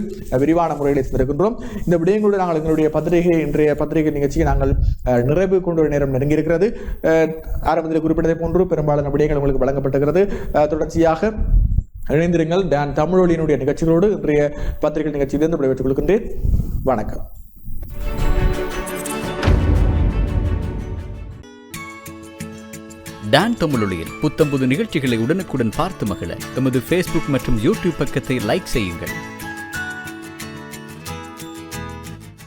விரிவான முறையில் இருக்கின்றோம். இந்த விடயங்களோடு நாங்கள் எங்களுடைய இன்றைய பத்திரிகை நிகழ்ச்சியை நாங்கள் நிறைவு கொண்டு நேரம் நெருங்கியிருக்கிறது. ஆரம்பத்தில் குறிப்பிட்டதை போன்று பெரும்பாலான விடயங்கள் உங்களுக்கு வழங்கப்பட்டிருக்கிறது. தொடர்ச்சியாக இணைந்திருங்கள். டான் தமிழொலியினுடைய நிகழ்ச்சிகளோடு இன்றைய பத்திரிகை நிகழ்ச்சியிலிருந்து விடைபெற்றுக் கொள்கின்றேன். வணக்கம். டான் தமிழொலியில் புத்தம்புது நிகழ்ச்சிகளை உடனுக்குடன் பார்த்து மகிழ எமது Facebook மற்றும் YouTube பக்கத்தை லைக் செய்யுங்கள்.